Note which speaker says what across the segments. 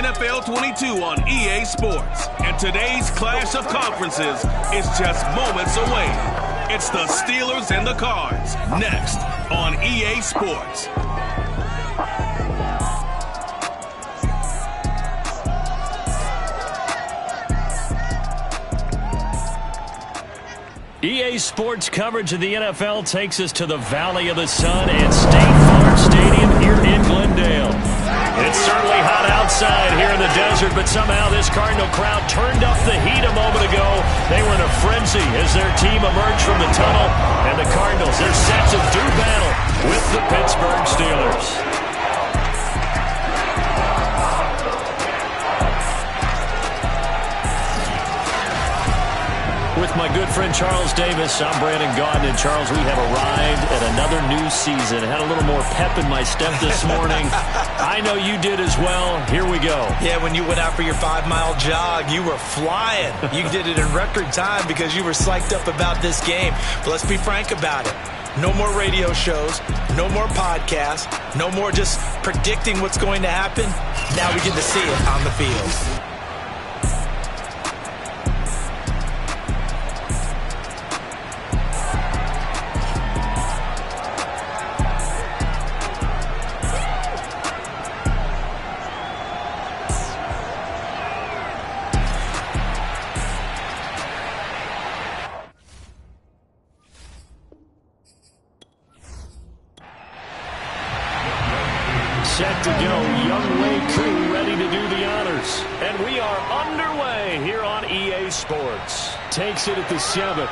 Speaker 1: NFL 22 on EA Sports. And today's clash of conferences is just moments away. It's the Steelers and the Cards, next on EA Sports.
Speaker 2: EA Sports coverage of the NFL takes us to the Valley of the Sun at State Farm Stadium here in Glendale. It's certainly hot outside here in the desert, but somehow this Cardinal crowd turned up the heat a moment ago. They were in a frenzy as their team emerged from the tunnel, and the Cardinals, they're set to do battle with the Pittsburgh Steelers. With my good friend Charles Davis, I'm Brandon Gaudin. And Charles, we have arrived at another new season. Had a little more pep in my step this morning. I know you did as well. Here we go.
Speaker 3: Yeah, when you went out for your 5-mile jog, you were flying. You did it in record time because you were psyched up about this game. But let's be frank about it. No more radio shows, no more podcasts, no more just predicting what's going to happen. Now we get to see it on the field.
Speaker 2: Set to go, Young Wei Koo ready to do the honors. And we are underway here on EA Sports. Takes it at the 7.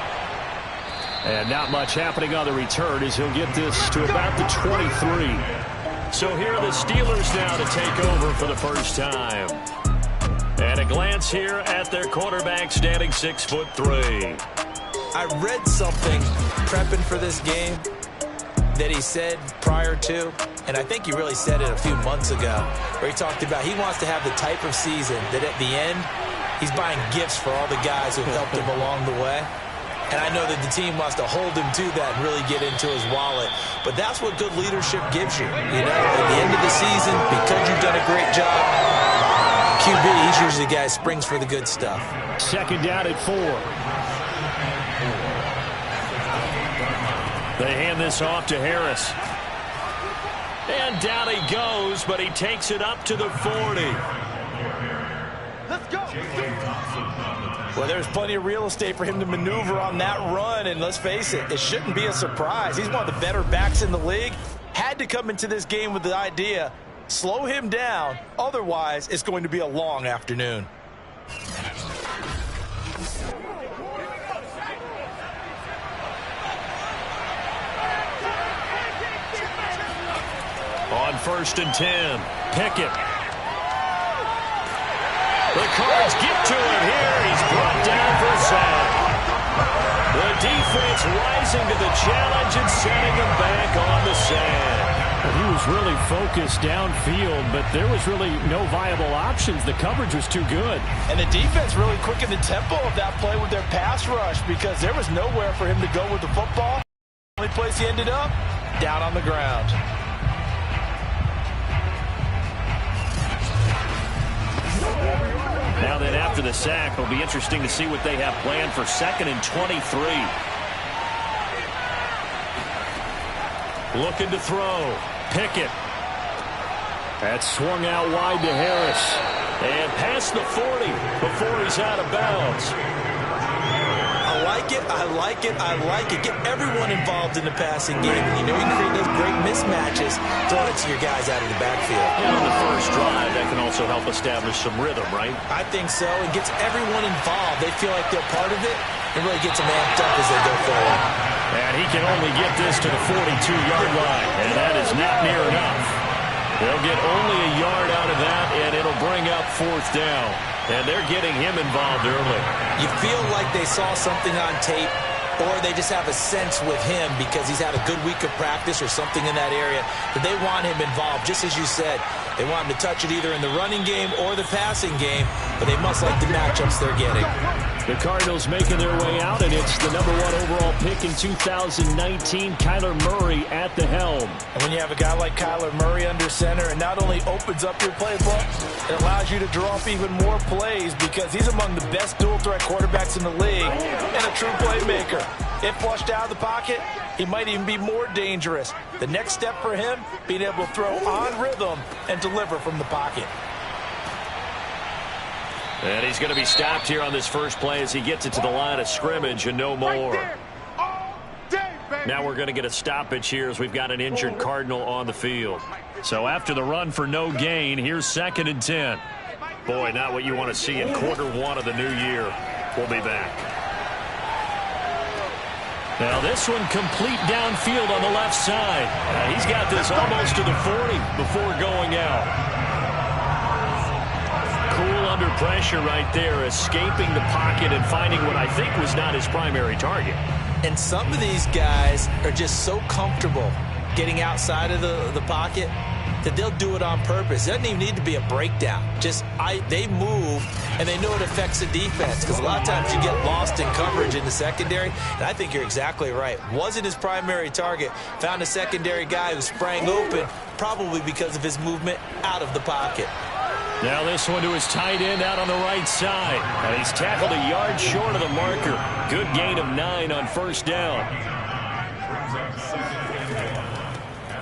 Speaker 2: And not much happening on the return as he'll get this to about the 23. So here are the Steelers now to take over for the first time. And a glance here at their quarterback standing 6'3".
Speaker 3: I read something prepping for this game that he said prior to, and I think he really said it a few months ago, where he talked about he wants to have the type of season that at the end, he's buying gifts for all the guys who helped him along the way. And I know that the team wants to hold him to that and really get into his wallet. But that's what good leadership gives you. You know, at the end of the season, because you've done a great job, QB, he's usually the guy who springs for the good stuff.
Speaker 2: Second down at 4. They hand this off to Harris. And down he goes, but he takes it up to the 40.
Speaker 3: Let's go. Well, there's plenty of real estate for him to maneuver on that run, and let's face it, it shouldn't be a surprise. He's one of the better backs in the league. Had to come into this game with the idea, slow him down, otherwise it's going to be a long afternoon.
Speaker 2: On 1st and 10, Pickett. The Cards get to him here. He's brought down for a sack. The defense rising to the challenge and setting him back on the sand.
Speaker 4: He was really focused downfield, but there was really no viable options. The coverage was too good.
Speaker 3: And the defense really quickened the tempo of that play with their pass rush because there was nowhere for him to go with the football. The only place he ended up, down on the ground.
Speaker 2: Now then, after the sack, it'll be interesting to see what they have planned for 2nd and 23. Looking to throw. Pickett. That swung out wide to Harris. And past the 40 before he's out of bounds.
Speaker 3: I like it, I like it, I like it. Get everyone involved in the passing game. You know, you can create those great mismatches throwing it to your guys out of the backfield.
Speaker 2: And on the first drive, that can also help establish some rhythm, right?
Speaker 3: I think so. It gets everyone involved. They feel like they're part of it. It really gets them amped up as they go forward.
Speaker 2: And he can only get this to the 42-yard line, and that is not near enough. They'll get only a yard out of that, and it'll bring up 4th down. And they're getting him involved early.
Speaker 3: You feel like they saw something on tape, or they just have a sense with him because he's had a good week of practice or something in that area that they want him involved. Just as you said, they want him to touch it either in the running game or the passing game, but they must like the matchups they're getting.
Speaker 2: The Cardinals making their way out, and it's the #1 overall pick in 2019, Kyler Murray at the helm.
Speaker 3: And when you have a guy like Kyler Murray under center, it not only opens up your playbook, it allows you to draw up even more plays because he's among the best dual-threat quarterbacks in the league and a true playmaker. If flushed out of the pocket, he might even be more dangerous. The next step for him, being able to throw on rhythm and deliver from the pocket.
Speaker 2: And he's going to be stopped here on this first play as he gets it to the line of scrimmage and no more. Now we're going to get a stoppage here as we've got an injured Cardinal on the field. So after the run for no gain, here's 2nd and 10. Boy, not what you want to see in quarter 1 of the new year. We'll be back. Now this one complete downfield on the left side. He's got this almost to the 40 before going out. Cool under pressure right there, escaping the pocket and finding what I think was not his primary target.
Speaker 3: And some of these guys are just so comfortable getting outside of the pocket that they'll do it on purpose. It doesn't even need to be a breakdown. They move, and they know it affects the defense because a lot of times you get lost in coverage in the secondary, and I think you're exactly right. Wasn't his primary target. Found a secondary guy who sprang open, probably because of his movement out of the pocket.
Speaker 2: Now this one to his tight end out on the right side. And he's tackled a yard short of the marker. Good gain of 9 on first down.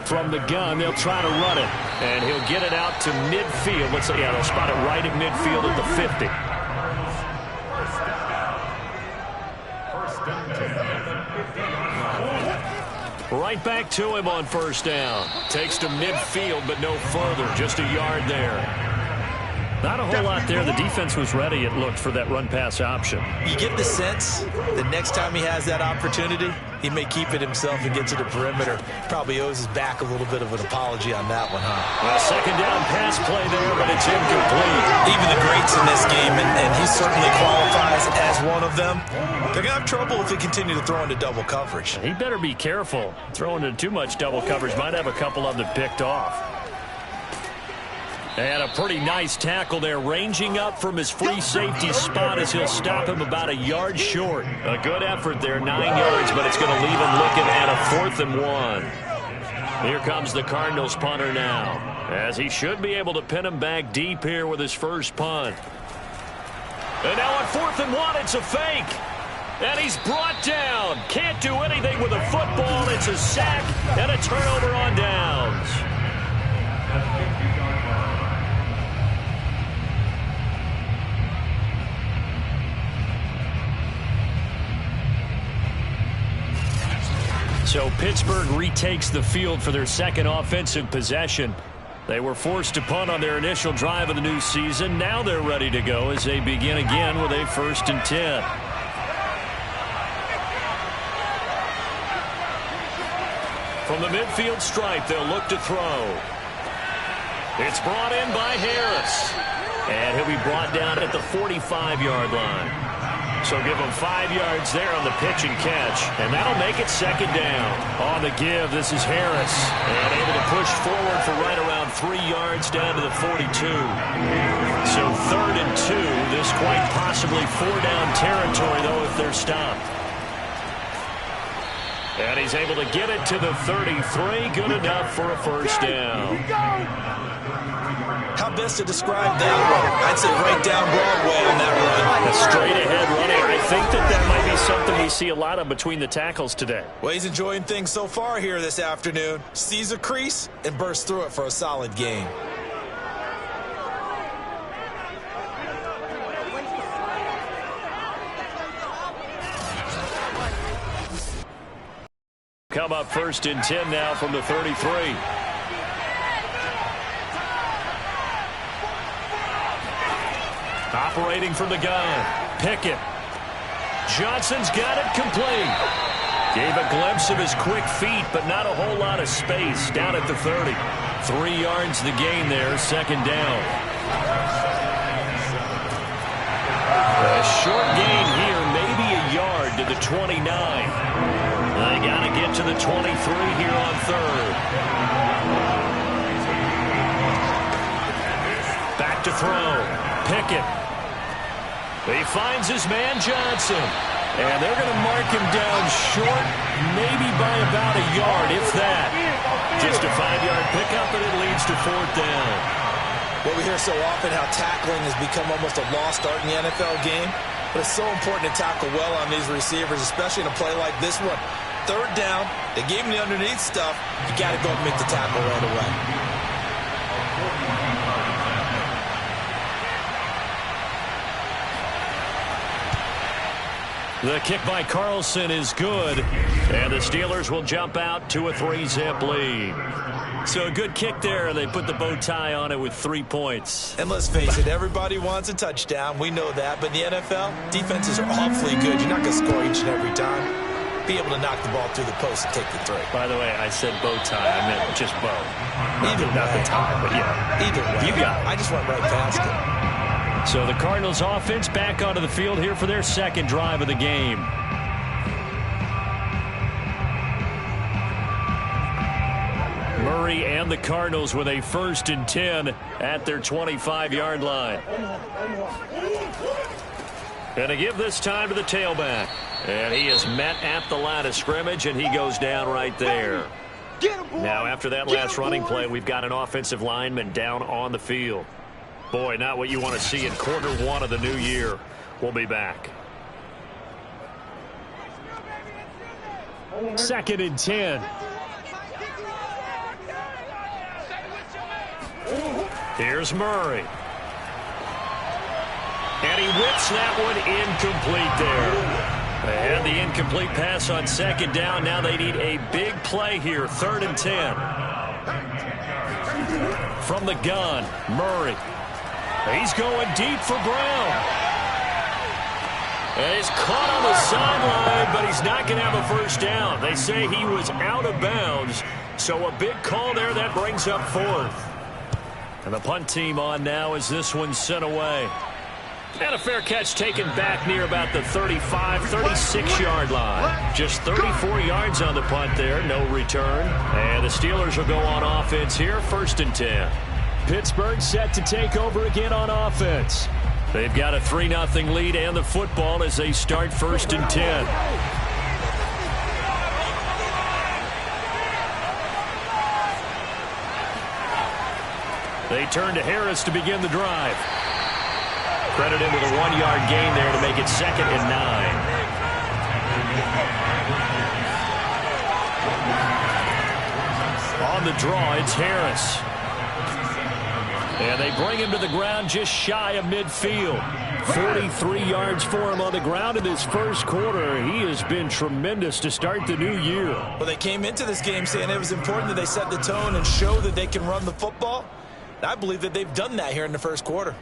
Speaker 2: From the gun, they'll try to run it. And he'll get it out to midfield. Let's say, they'll spot it right at midfield at the 50. Right back to him on first down. Takes to midfield, but no further. Just a yard there. Not a whole lot there. The defense was ready, it looked, for that run-pass option. You get the sense that next time he has that opportunity, he may keep it himself and get to the perimeter. Probably owes his back a little bit of an apology on that one, huh? Well, 2nd down pass play there, but it's incomplete.
Speaker 3: Even the greats in this game, and he certainly qualifies as one of them, they're going to have trouble if they continue to throw into double coverage.
Speaker 2: He better be careful. Throwing into too much double coverage might have a couple of them picked off. And a pretty nice tackle there, ranging up from his free safety spot as he'll stop him about a yard short. A good effort there, 9 yards, but it's going to leave him looking at a 4th and 1. Here comes the Cardinals punter now, as he should be able to pin him back deep here with his first punt. And now on 4th and 1, it's a fake. And he's brought down. Can't do anything with a football. It's a sack and a turnover on downs. So Pittsburgh retakes the field for their 2nd offensive possession. They were forced to punt on their initial drive of the new season. Now they're ready to go as they begin again with a 1st and 10. From the midfield stripe, they'll look to throw. It's brought in by Harris. And he'll be brought down at the 45-yard line. So give him 5 yards there on the pitch and catch. And that'll make it 2nd down. On the give, this is Harris. And able to push forward for right around 3 yards down to the 42. So 3rd and 2. This quite possibly 4-down territory, though, if they're stopped. And he's able to get it to the 33. Good enough for a first down.
Speaker 3: How best to describe that run? I'd say right down Broadway on that run.
Speaker 2: A straight-ahead running. I think that might be something we see a lot of between the tackles today.
Speaker 3: Well, he's enjoying things so far here this afternoon. Sees a crease and bursts through it for a solid gain.
Speaker 2: Come up 1st and 10 now from the 33. Operating from the gun. Pickett. Johnson's got it complete. Gave a glimpse of his quick feet, but not a whole lot of space down at the 30. 3 yards the gain there, 2nd down. A short gain here, maybe a yard to the 29. They got to get to the 23 here on 3rd. Back to throw. Pickett. He finds his man Johnson. And they're going to mark him down short, maybe by about a yard, if that. Just a 5-yard pickup, and it leads to 4th down.
Speaker 3: Well, we hear so often how tackling has become almost a lost art in the NFL game. But it's so important to tackle well on these receivers, especially in a play like this one. 3rd down, they gave him the underneath stuff. You got to go and make the tackle right away.
Speaker 2: The kick by Carlson is good, and the Steelers will jump out to a 3-zip lead. So a good kick there. They put the bow tie on it with 3 points.
Speaker 3: And let's face it, everybody wants a touchdown. We know that. But in the NFL, defenses are awfully good. You're not going to score each and every time. Be able to knock the ball through the post and take the 3.
Speaker 2: By the way, I said bow tie. I meant just bow.
Speaker 3: Either way.
Speaker 2: Not the tie, but yeah.
Speaker 3: Either way.
Speaker 2: You got it.
Speaker 3: I just went right past it.
Speaker 2: So the Cardinals offense back onto the field here for their 2nd drive of the game. Murray and the Cardinals with a 1st and 10 at their 25-yard line. Going to give this time to the tailback. And he is met at the line of scrimmage, and he goes down right there. Now, after that last running play, we've got an offensive lineman down on the field. Boy, not what you want to see in quarter 1 of the new year. We'll be back. 2nd and 10. Here's Murray. And he whips that one incomplete there. They had the incomplete pass on 2nd down. Now they need a big play here. 3rd and 10. From the gun, Murray. He's going deep for Brown. And he's caught on the sideline, but he's not going to have a 1st down. They say he was out of bounds. So a big call there that brings up 4th. And the punt team on now as this one's sent away. And a fair catch taken back near about the 35, 36-yard line. Just 34 yards on the punt there, no return. And the Steelers will go on offense here, 1st and 10. Pittsburgh set to take over again on offense. They've got a 3-0 lead and the football as they start 1st and 10. They turn to Harris to begin the drive. Credited with a 1-yard gain there to make it 2nd and 9. On the draw, it's Harris. And they bring him to the ground just shy of midfield. 43 yards for him on the ground in this 1st quarter. He has been tremendous to start the new year.
Speaker 3: Well, they came into this game saying it was important that they set the tone and show that they can run the football. And I believe that they've done that here in the 1st quarter.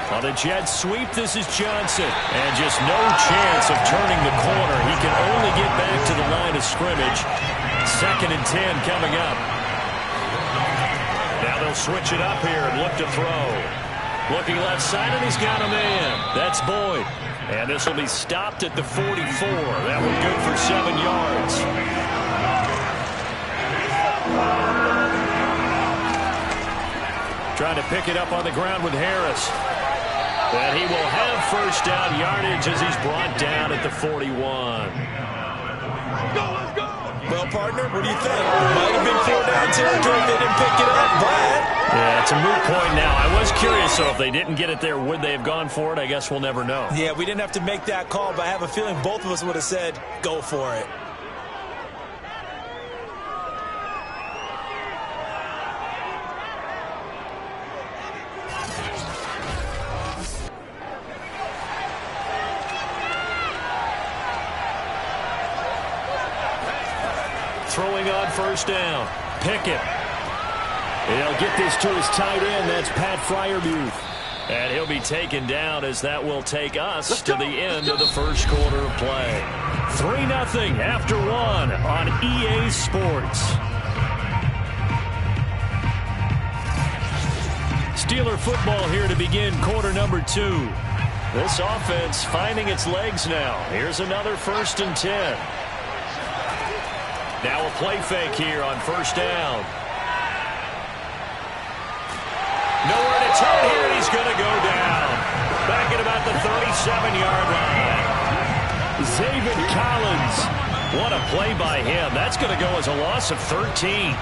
Speaker 2: On the jet sweep, this is Johnson. And just no chance of turning the corner. He can only get back to the line of scrimmage. 2nd and 10 coming up. Now they'll switch it up here and look to throw. Looking left side, and he's got a man. That's Boyd. And this will be stopped at the 44. That one good for 7 yards. Trying to pick it up on the ground with Harris. And he will have 1st down yardage as he's brought down at the 41.
Speaker 3: Well, partner, what do you think? Might have been 4 down territory if they didn't pick it up, but...
Speaker 2: Yeah, it's a moot point now. I was curious, so if they didn't get it there, would they have gone for it? I guess we'll never know.
Speaker 3: Yeah, we didn't have to make that call, but I have a feeling both of us would have said, go for it.
Speaker 2: Throwing on 1st down. Pickett. He'll get this to his tight end. That's Pat Freiermuth. And he'll be taken down as that will take us to the end of the 1st quarter of play. 3-0 after 1 on EA Sports. Steeler football here to begin quarter number 2. This offense finding its legs now. Here's another 1st and 10. Now a play fake here on 1st down. Nowhere to turn here, and he's going to go down. Back at about the 37-yard line. Zaven Collins. What a play by him. That's going to go as a loss of 13.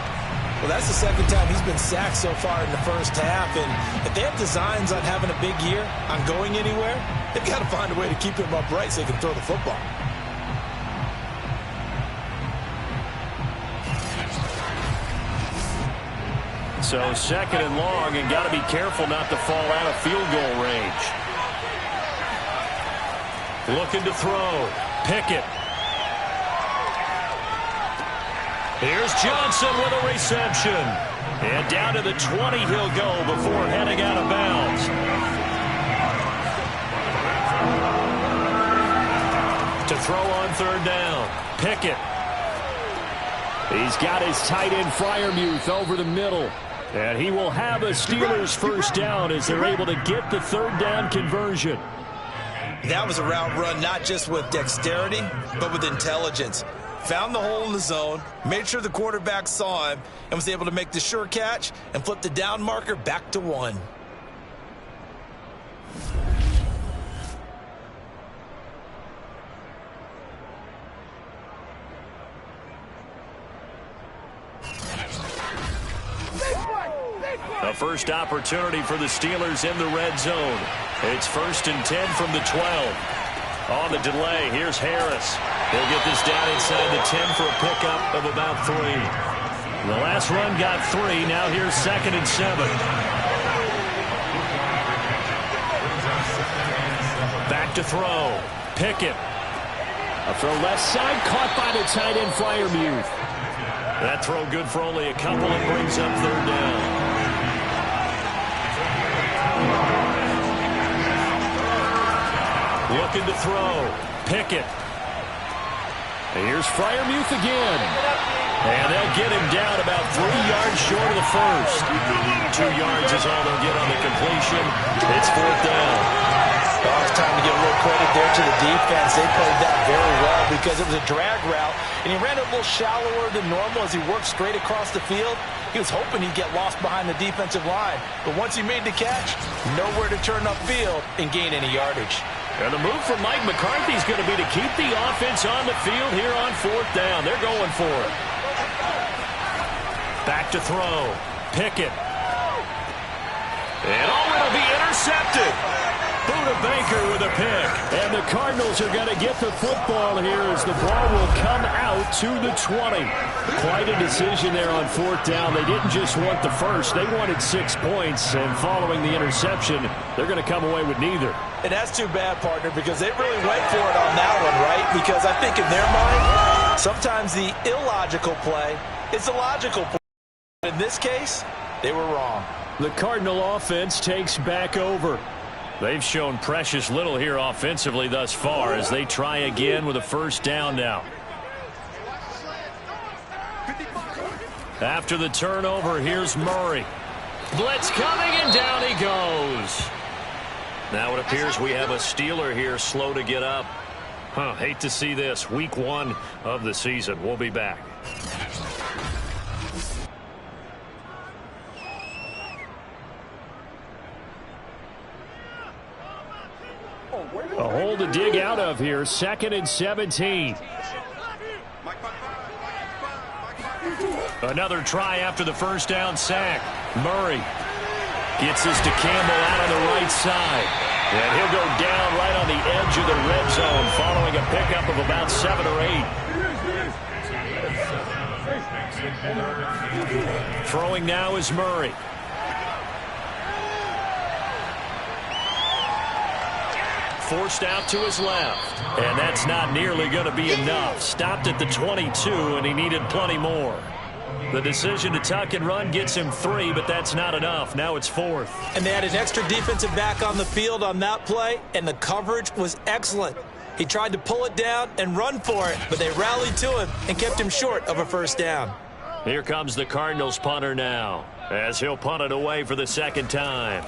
Speaker 3: Well, that's the second time he's been sacked so far in the first half. And if they have designs on having a big year, on going anywhere, they've got to find a way to keep him upright so they can throw the football.
Speaker 2: So 2nd and long, and got to be careful not to fall out of field goal range. Looking to throw. Pickett. Here's Johnson with a reception. And down to the 20 he'll go before heading out of bounds. To throw on 3rd down. Pickett. He's got his tight end Freiermuth over the middle. And he will have a Steelers 1st down as they're able to get the 3rd down conversion.
Speaker 3: That was a route run not just with dexterity, but with intelligence. Found the hole in the zone, made sure the quarterback saw him, and was able to make the sure catch and flip the down marker back to 1.
Speaker 2: A first opportunity for the Steelers in the red zone. It's 1st and 10 from the 12. On the delay, here's Harris. He'll get this down inside the 10 for a pickup of about 3. The last run got 3. Now here's 2nd and 7. Back to throw. Pickett.
Speaker 4: A throw left side, caught by the tight end Freiermuth.
Speaker 2: That throw good for only a couple and brings up 3rd down. Looking to throw. Pickett. Here's Freiermuth again. And they'll get him down about 3 yards short of the first. 2 yards is all they'll get on the completion. It's 4th down.
Speaker 3: Oh, it's time to give a little credit there to the defense. They played that very well because it was a drag route, and he ran it a little shallower than normal as he worked straight across the field. He was hoping he'd get lost behind the defensive line, but once he made the catch, nowhere to turn upfield and gain any yardage.
Speaker 2: And the move from Mike McCarthy is going to be to keep the offense on the field here on 4th down. They're going for it. Back to throw. Pickett. And it'll be intercepted. Buda Baker with a pick.
Speaker 4: And the Cardinals are going to get the football here as the ball will come out to the 20. Quite a decision there on 4th down. They didn't just want the first. They wanted 6 points. And following the interception, they're going to come away with neither.
Speaker 3: And that's too bad, partner, because they really went for it on that one, right? Because I think in their mind, sometimes the illogical play is the logical play. In this case, they were wrong.
Speaker 4: The Cardinal offense takes back over.
Speaker 2: They've shown precious little here offensively thus far as they try again with a 1st down now. After the turnover, here's Murray. Blitz coming, and down he goes. Now it appears we have a Steeler here slow to get up. Hate to see this. Week 1 of the season. We'll be back.
Speaker 4: A hole to dig out of here. 2nd and 17.
Speaker 2: Another try after the 1st down sack. Murray gets this to Campbell out on the right side. And he'll go down right on the edge of the red zone following a pickup of about 7 or 8. Throwing now is Murray. Forced out to his left. And that's not nearly going to be enough. Stopped at the 22, and he needed plenty more. The decision to tuck and run gets him 3, but that's not enough. Now it's 4th.
Speaker 3: And they had an extra defensive back on the field on that play, and the coverage was excellent. He tried to pull it down and run for it, but they rallied to him and kept him short of a 1st down.
Speaker 2: Here comes the Cardinals punter now, as he'll punt it away for the 2nd time.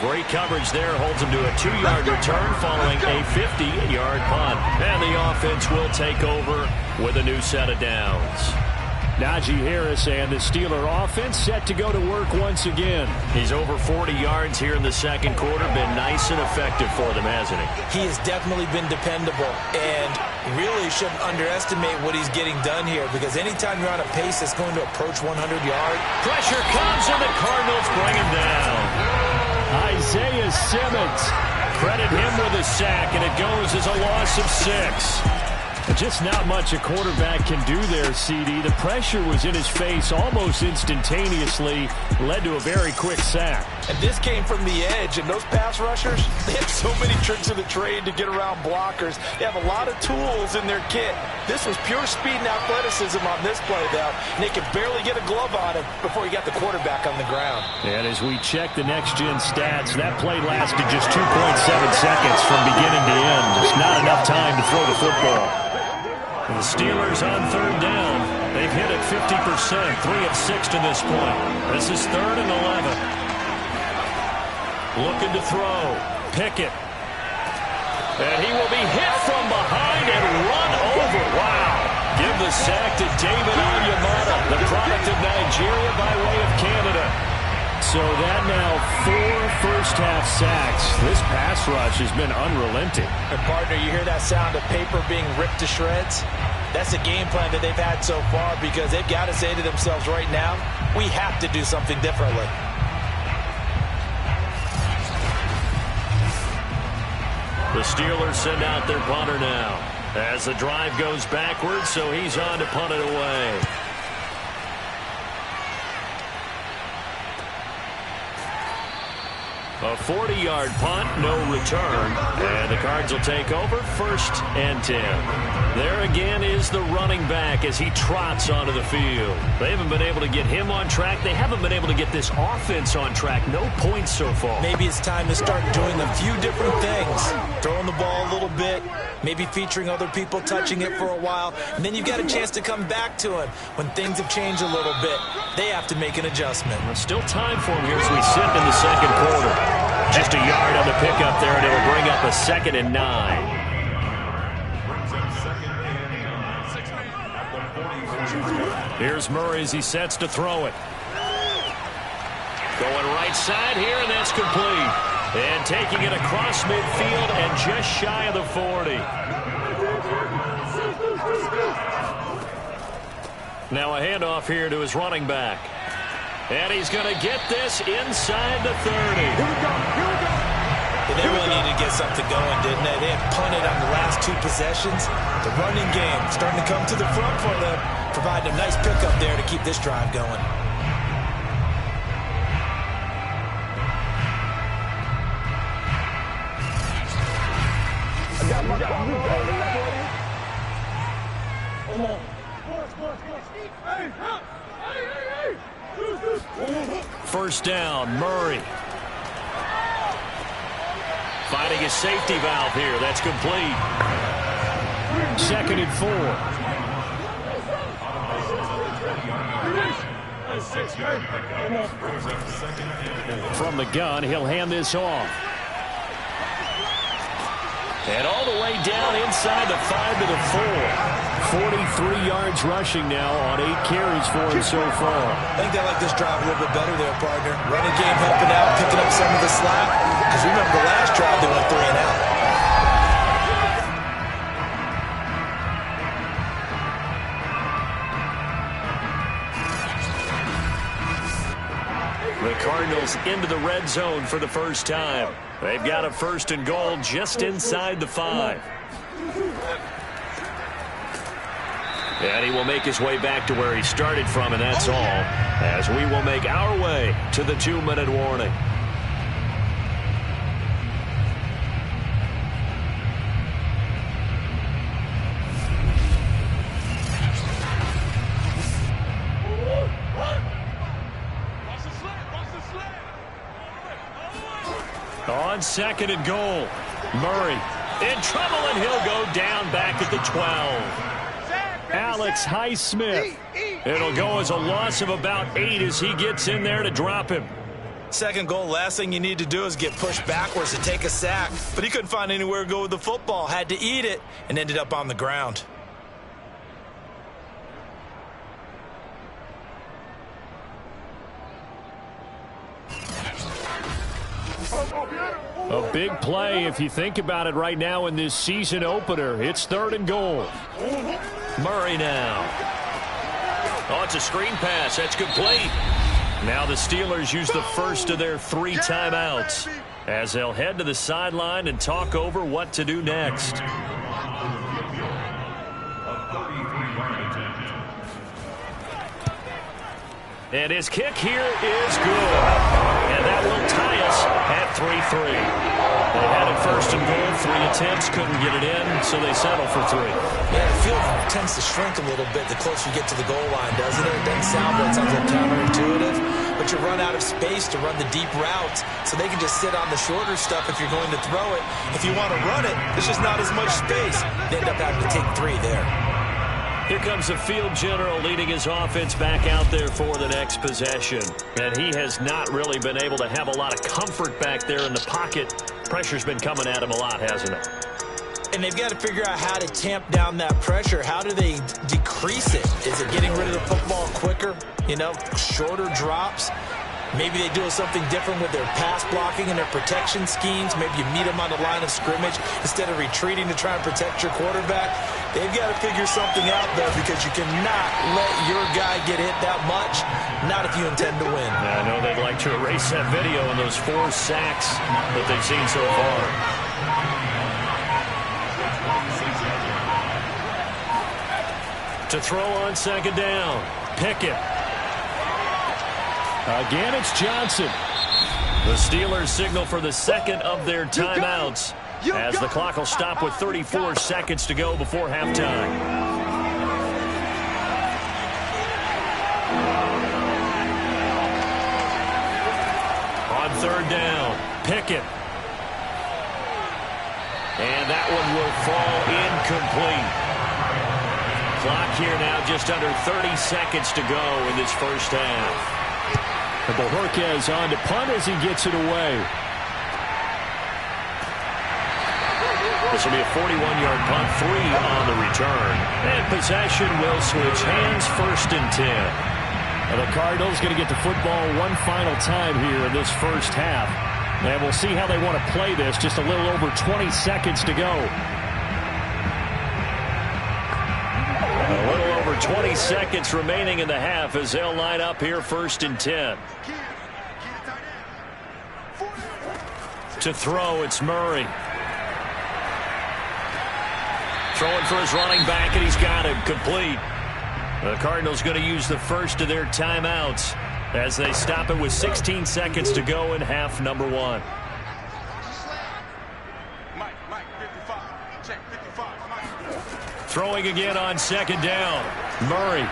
Speaker 4: Great coverage there. Holds him to a 2-yard return following a 50-yard punt. And the offense will take over with a new set of downs. Najee Harris and the Steeler offense set to go to work once again. He's over 40 yards here in the second quarter. Been nice and effective for them, hasn't he?
Speaker 3: He has definitely been dependable, and really shouldn't underestimate what he's getting done here, because anytime you're on a pace that's going to approach 100 yards.
Speaker 4: Pressure comes, and the Cardinals bring him down. Isaiah Simmons, credit him with a sack, and it goes as a loss of 6. Just not much a quarterback can do there, CD. The pressure was in his face almost instantaneously, led to a very quick sack.
Speaker 3: And this came from the edge, and those pass rushers, they have so many tricks of the trade to get around blockers. They have a lot of tools in their kit. This was pure speed and athleticism on this play, though, and they could barely get a glove on him before he got the quarterback on the ground. And
Speaker 4: as we check the next-gen stats, that play lasted just 2.7 seconds from beginning to end. Just not enough time to throw the football. The Steelers on third down. They've hit it 50%, 3 of 6 to this point. This is 3rd and 11. Looking to throw. Pickett. And he will be hit from behind and run over. Wow. Give the sack to David Onyemata, the product of Nigeria by way of Canada. So that now 4 first-half sacks. This pass rush has been unrelenting.
Speaker 3: And, partner, you hear that sound of paper being ripped to shreds? That's a game plan that they've had so far, because they've got to say to themselves right now, we have to do something differently.
Speaker 4: The Steelers send out their punter now as the drive goes backwards, so he's on to punt it away. A 40-yard punt, no return, and the Cards will take over 1st and 10. There again is the running back as he trots onto the field. They haven't been able to get him on track. They haven't been able to get this offense on track. No points so far.
Speaker 3: Maybe it's time to start doing a few different things. Throwing the ball a little bit, maybe featuring other people touching it for a while, and then you've got a chance to come back to him when things have changed a little bit. They have to make an adjustment.
Speaker 4: Well, still time for him here as we sit in the second quarter. Just a yard on the pickup there, and it'll bring up a 2nd and 9. Here's Murray as he sets to throw it. Going right side here, and that's complete. And taking it across midfield and just shy of the 40. Now a handoff here to his running back. And he's going to get this inside the 30.
Speaker 3: Here we go. They really needed to get something going, didn't they? They had punted on the last 2 possessions. The running game starting to come to the front for them, providing a nice pickup there to keep this drive going.
Speaker 4: First down, Murray. Finding his safety valve here. That's complete. 2nd and 4. From the gun, he'll hand this off. And all the way down inside the 5 to the 4. 43 yards rushing now on 8 carries for him so far.
Speaker 3: I think they like this drive a little bit better there, partner. Running game helping out, picking up some of the slack. Because remember the last drive, they went 3 and out.
Speaker 4: The Cardinals into the red zone for the first time. They've got a 1st and goal just inside the 5. And he will make his way back to where he started from, and that's all, as we will make our way to the 2-minute warning. On 2nd and goal, Murray in trouble, and he'll go down back at the 12. Alex Highsmith. It'll go as a loss of about 8 as he gets in there to drop him.
Speaker 3: Second goal, last thing you need to do is get pushed backwards to take a sack. But he couldn't find anywhere to go with the football, had to eat it, and ended up on the ground.
Speaker 4: A big play if you think about it right now in this season opener. It's 3rd and goal. Murray now. Oh, it's a screen pass. That's complete. Now the Steelers use the first of their 3 timeouts as they'll head to the sideline and talk over what to do next. And his kick here is good. And that will tie us at 3-3. They had it 1st and goal, 3 attempts, couldn't get it in, so they settle for 3.
Speaker 3: Yeah, the field tends to shrink a little bit the closer you get to the goal line, doesn't it? It doesn't sound good. It sounds like counterintuitive. But you run out of space to run the deep routes, so they can just sit on the shorter stuff if you're going to throw it. If you want to run it, there's just not as much space. They end up having to take 3 there.
Speaker 4: Here comes the field general leading his offense back out there for the next possession. And he has not really been able to have a lot of comfort back there in the pocket. Pressure's been coming at him a lot, hasn't it?
Speaker 3: And they've got to figure out how to tamp down that pressure. How do they decrease it? Is it getting rid of the football quicker? You know, shorter drops? Maybe they do something different with their pass blocking and their protection schemes. Maybe you meet them on the line of scrimmage instead of retreating to try and protect your quarterback. They've got to figure something out, though, because you cannot let your guy get hit that much, not if you intend to win.
Speaker 4: Yeah, I know they'd like to erase that video and those 4 sacks that they've seen so far. To throw on 2nd down, Pickett. Again, it's Johnson. The Steelers signal for the 2nd of their timeouts as the clock will stop with 34 seconds to go before halftime. On 3rd down, Pickett. And that one will fall incomplete. Clock here now just under 30 seconds to go in this first half. Bojorquez on to punt as he gets it away. This will be a 41-yard punt, 3 on the return. And possession will switch hands, 1st and 10. And the Cardinals going to get the football one final time here in this first half. And we'll see how they want to play this. Just a little over 20 seconds to go. A little over 20 seconds remaining in the half as they'll line up here 1st and 10. To throw, it's Murray. Throwing for his running back, and he's got him complete. The Cardinals going to use the first of their timeouts as they stop it with 16 seconds to go in half number 1. Throwing again on 2nd down. Murray.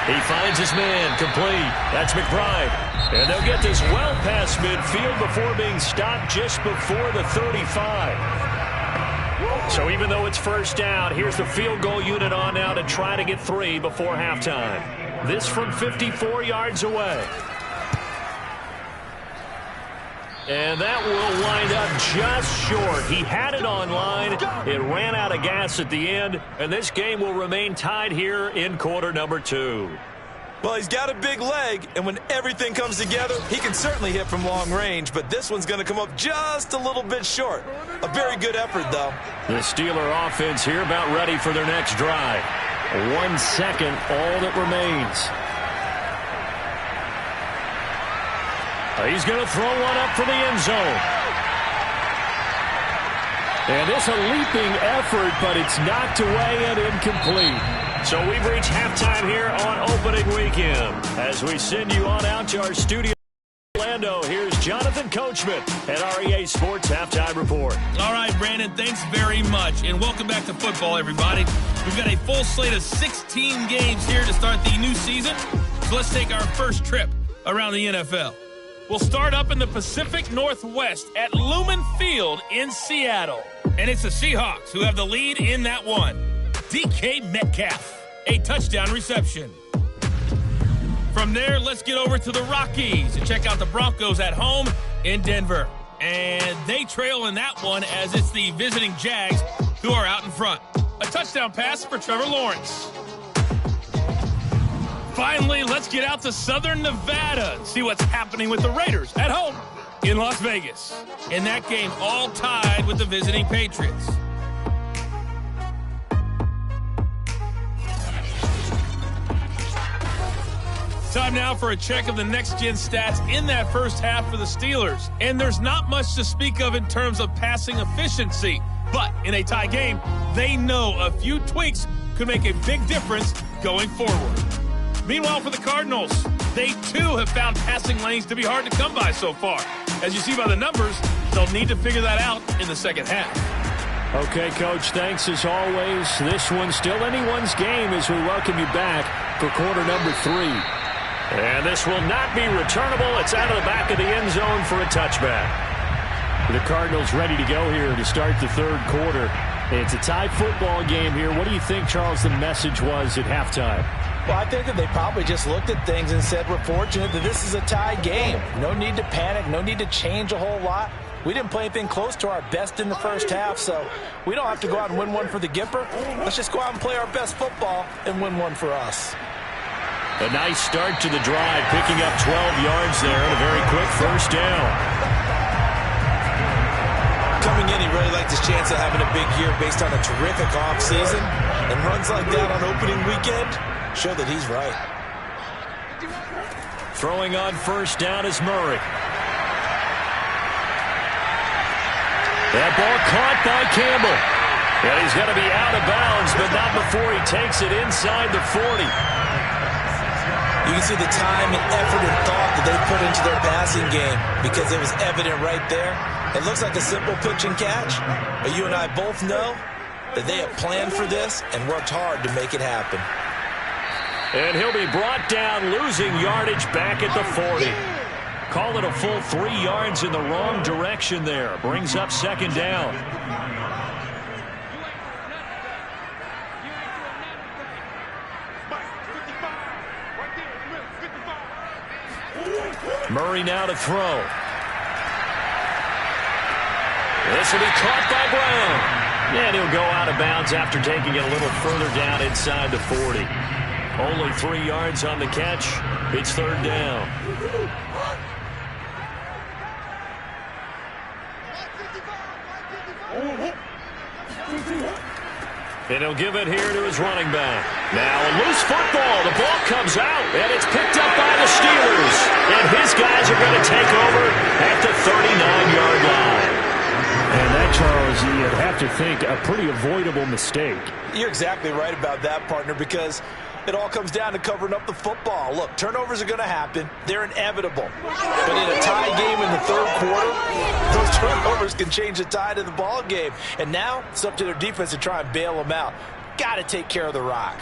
Speaker 4: He finds his man complete. That's McBride. And they'll get this well past midfield before being stopped just before the 35. So even though it's 1st down, here's the field goal unit on now to try to get 3 before halftime. This from 54 yards away. And that will wind up just short. He had it on line. It ran out of gas at the end. And this game will remain tied here in quarter number 2.
Speaker 3: Well, he's got a big leg, and when everything comes together, he can certainly hit from long range, but this one's going to come up just a little bit short. A very good effort, though.
Speaker 4: The Steeler offense here about ready for their next drive. 1 second, all that remains. He's going to throw one up for the end zone. And it's a leaping effort, but it's knocked away and incomplete. So we've reached halftime here on opening weekend. As we send you on out to our studio in Orlando, here's Jonathan Coachman at our EA Sports Halftime Report.
Speaker 5: All right, Brandon, thanks very much. And welcome back to football, everybody. We've got a full slate of 16 games here to start the new season. So let's take our first trip around the NFL. We'll start up in the Pacific Northwest at Lumen Field in Seattle. And it's the Seahawks who have the lead in that one. DK Metcalf, a touchdown reception. From there, let's get over to the Rockies and check out the Broncos at home in Denver. And they trail in that one as it's the visiting Jags who are out in front. A touchdown pass for Trevor Lawrence. Finally, let's get out to Southern Nevada and see what's happening with the Raiders at home in Las Vegas. In that game, all tied with the visiting Patriots. Time now for a check of the next-gen stats in that first half for the Steelers. And there's not much to speak of in terms of passing efficiency. But in a tie game, they know a few tweaks could make a big difference going forward. Meanwhile, for the Cardinals, they too have found passing lanes to be hard to come by so far. As you see by the numbers, they'll need to figure that out in the second half.
Speaker 4: Okay, Coach, thanks as always. This one's still anyone's game as we welcome you back for quarter number 3. And this will not be returnable. It's out of the back of the end zone for a touchback. The Cardinals ready to go here to start the third quarter. It's a tie football game here. What do you think, Charles, the message was at halftime?
Speaker 3: Well, I think that they probably just looked at things and said, we're fortunate that this is a tie game. No need to panic. No need to change a whole lot. We didn't play anything close to our best in the first half, so we don't have to go out and win one for the Gipper. Let's just go out and play our best football and win one for us.
Speaker 4: A nice start to the drive, picking up 12 yards there and a very quick first down.
Speaker 3: Coming in, he really liked his chance of having a big year based on a terrific offseason. And runs like that on opening weekend show that he's right.
Speaker 4: Throwing on first down is Murray. That ball caught by Campbell. And he's going to be out of bounds, but not before he takes it inside the 40.
Speaker 3: You can see the time and effort and thought that they put into their passing game because it was evident right there. It looks like a simple pitch and catch, but you and I both know that they have planned for this and worked hard to make it happen.
Speaker 4: And he'll be brought down, losing yardage back at the 40. Call it a full 3 yards in the wrong direction there. Brings up second down. Murray now to throw. This will be caught by Brown. And he'll go out of bounds after taking it a little further down inside the 40. Only 3 yards on the catch. It's third down. And he'll give it here to his running back. Now a loose football. The ball comes out, and it's picked up by the Steelers. And his guys are going to take over at the 39-yard line.
Speaker 2: And that, Charles, you'd have to think a pretty avoidable mistake.
Speaker 3: You're exactly right about that, partner, because it all comes down to covering up the football. Look, turnovers are going to happen. They're inevitable. But in a tie game in the third quarter, those turnovers can change the tide of the ball game. And now it's up to their defense to try and bail them out. Got to take care of the rock.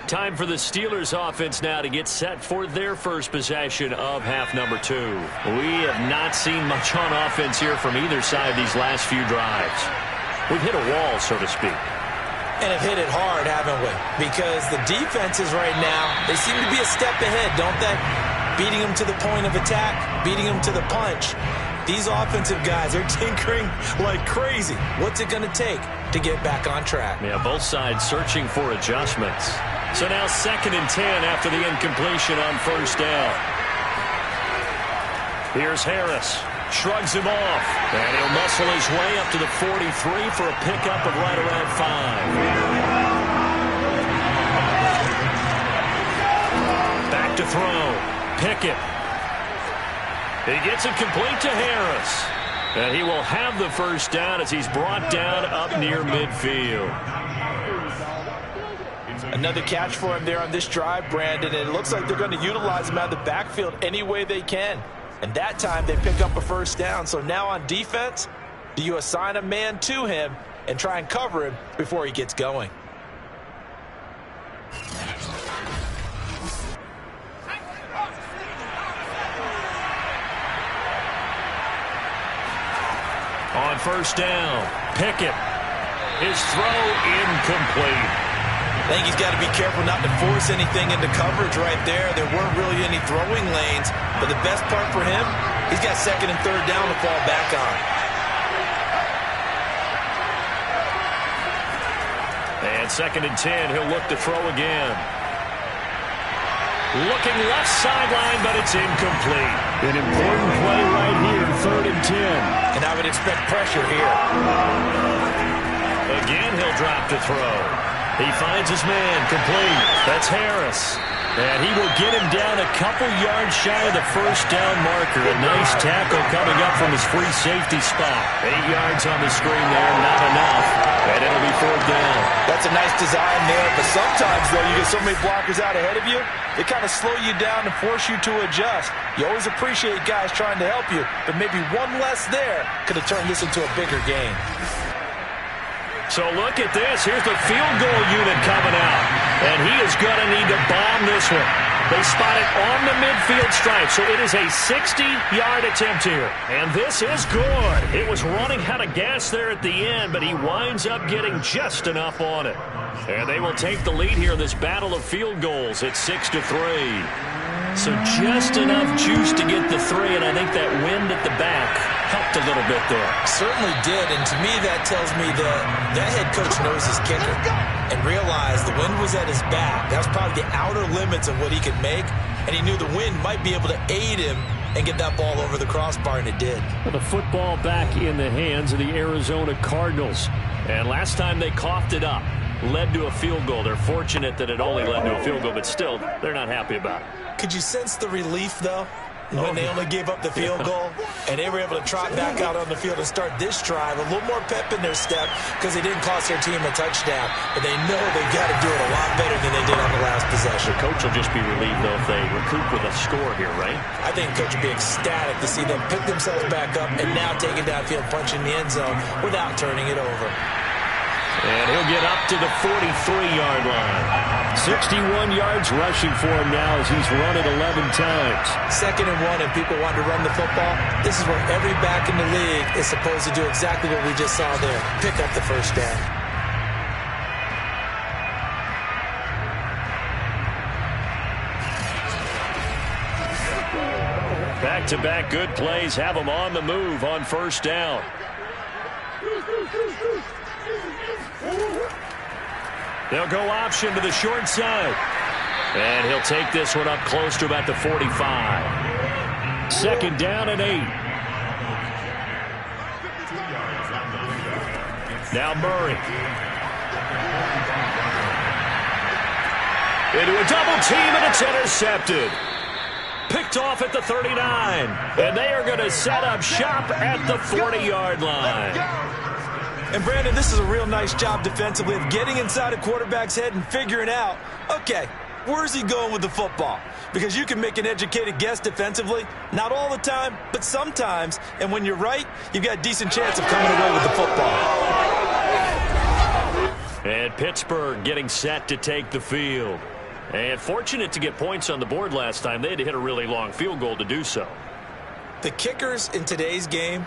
Speaker 4: Time for the Steelers offense now to get set for their first possession of half number 2. We have not seen much on offense here from either side these last few drives. We've hit a wall, so to speak.
Speaker 3: And have hit it hard, haven't we? Because the defenses right now, they seem to be a step ahead, don't they? Beating them to the point of attack, beating them to the punch. These offensive guys, they're tinkering like crazy. What's it going to take to get back on track?
Speaker 4: Yeah, both sides searching for adjustments. So now 2nd and 10 after the incompletion on first down. Here's Harris. Shrugs him off. And he'll muscle his way up to the 43 for a pickup of right around 5. Back to throw. Pickett. He gets it complete to Harris. And he will have the first down as he's brought down up near midfield.
Speaker 3: Another catch for him there on this drive, Brandon. And it looks like they're going to utilize him out of the backfield any way they can. And that time they pick up a first down. So now on defense, do you assign a man to him and try and cover him before he gets going?
Speaker 4: On first down, Pickett. His throw incomplete.
Speaker 3: I think he's got to be careful not to force anything into coverage right there. There weren't really any throwing lanes, but the best part for him, he's got second and third down to fall back on.
Speaker 2: And second and 10, he'll look to throw again. Looking left sideline, but it's incomplete. An important play right here, third and 10.
Speaker 3: And I would expect pressure here.
Speaker 2: Again, he'll drop to throw. He finds his man, complete. That's Harris. And he will get him down a couple yards shy of the first down marker. A nice tackle coming up from his free safety spot. 8 yards on the screen there, not enough. And it'll be fourth down.
Speaker 3: That's a nice design there, but sometimes, though, you get so many blockers out ahead of you, they kind of slow you down and force you to adjust. You always appreciate guys trying to help you, but maybe one less there could have turned this into a bigger game.
Speaker 2: So look at this. Here's the field goal unit coming out. And he is going to need to bomb this one. They spot it on the midfield stripe, so it is a 60-yard attempt here. And this is good. It was running out of gas there at the end, but he winds up getting just enough on it. And they will take the lead here in this battle of field goals at 6-3. So just enough juice to get the 3, and I think that wind at the back helped a little bit there.
Speaker 3: Certainly did, and to me that tells me that head coach knows his kicker and realized the wind was at his back. That was probably the outer limits of what he could make, and he knew the wind might be able to aid him and get that ball over the crossbar, and it did.
Speaker 2: Well, the football back in the hands of the Arizona Cardinals. And last time they coughed it up, led to a field goal. They're fortunate that it only led to a field goal, but still, they're not happy about it.
Speaker 3: Could you sense the relief, though, when they only gave up the field goal and they were able to trot back out on the field and start this drive? A little more pep in their step because they didn't cost their team a touchdown, but they know they've got to do it a lot better than they did on the last possession.
Speaker 2: The coach will just be relieved, though, if they recoup with a score here, right?
Speaker 3: I think the coach will be ecstatic to see them pick themselves back up and now take it downfield, punch in the end zone without turning it over.
Speaker 2: And he'll get up to the 43-yard line. 61 yards rushing for him now as he's run it 11 times. 2nd and 1 and people want to run the football.
Speaker 3: This is where every back in the league is supposed to do exactly what we just saw there. Pick up the first down.
Speaker 2: Back-to-back good plays have them on the move on first down. They'll go option to the short side. And he'll take this one up close to about the 45. 2nd down and 8. Now Murray. Into a double team, and it's intercepted. Picked off at the 39. And they are going to set up shop at the 40-yard line.
Speaker 3: And, Brandon, this is a real nice job defensively of getting inside a quarterback's head and figuring out, okay, where's he going with the football? Because you can make an educated guess defensively, not all the time, but sometimes. And when you're right, you've got a decent chance of coming away with the football.
Speaker 2: And Pittsburgh getting set to take the field. And fortunate to get points on the board last time. They had to hit a really long field goal to do so.
Speaker 3: The kickers in today's game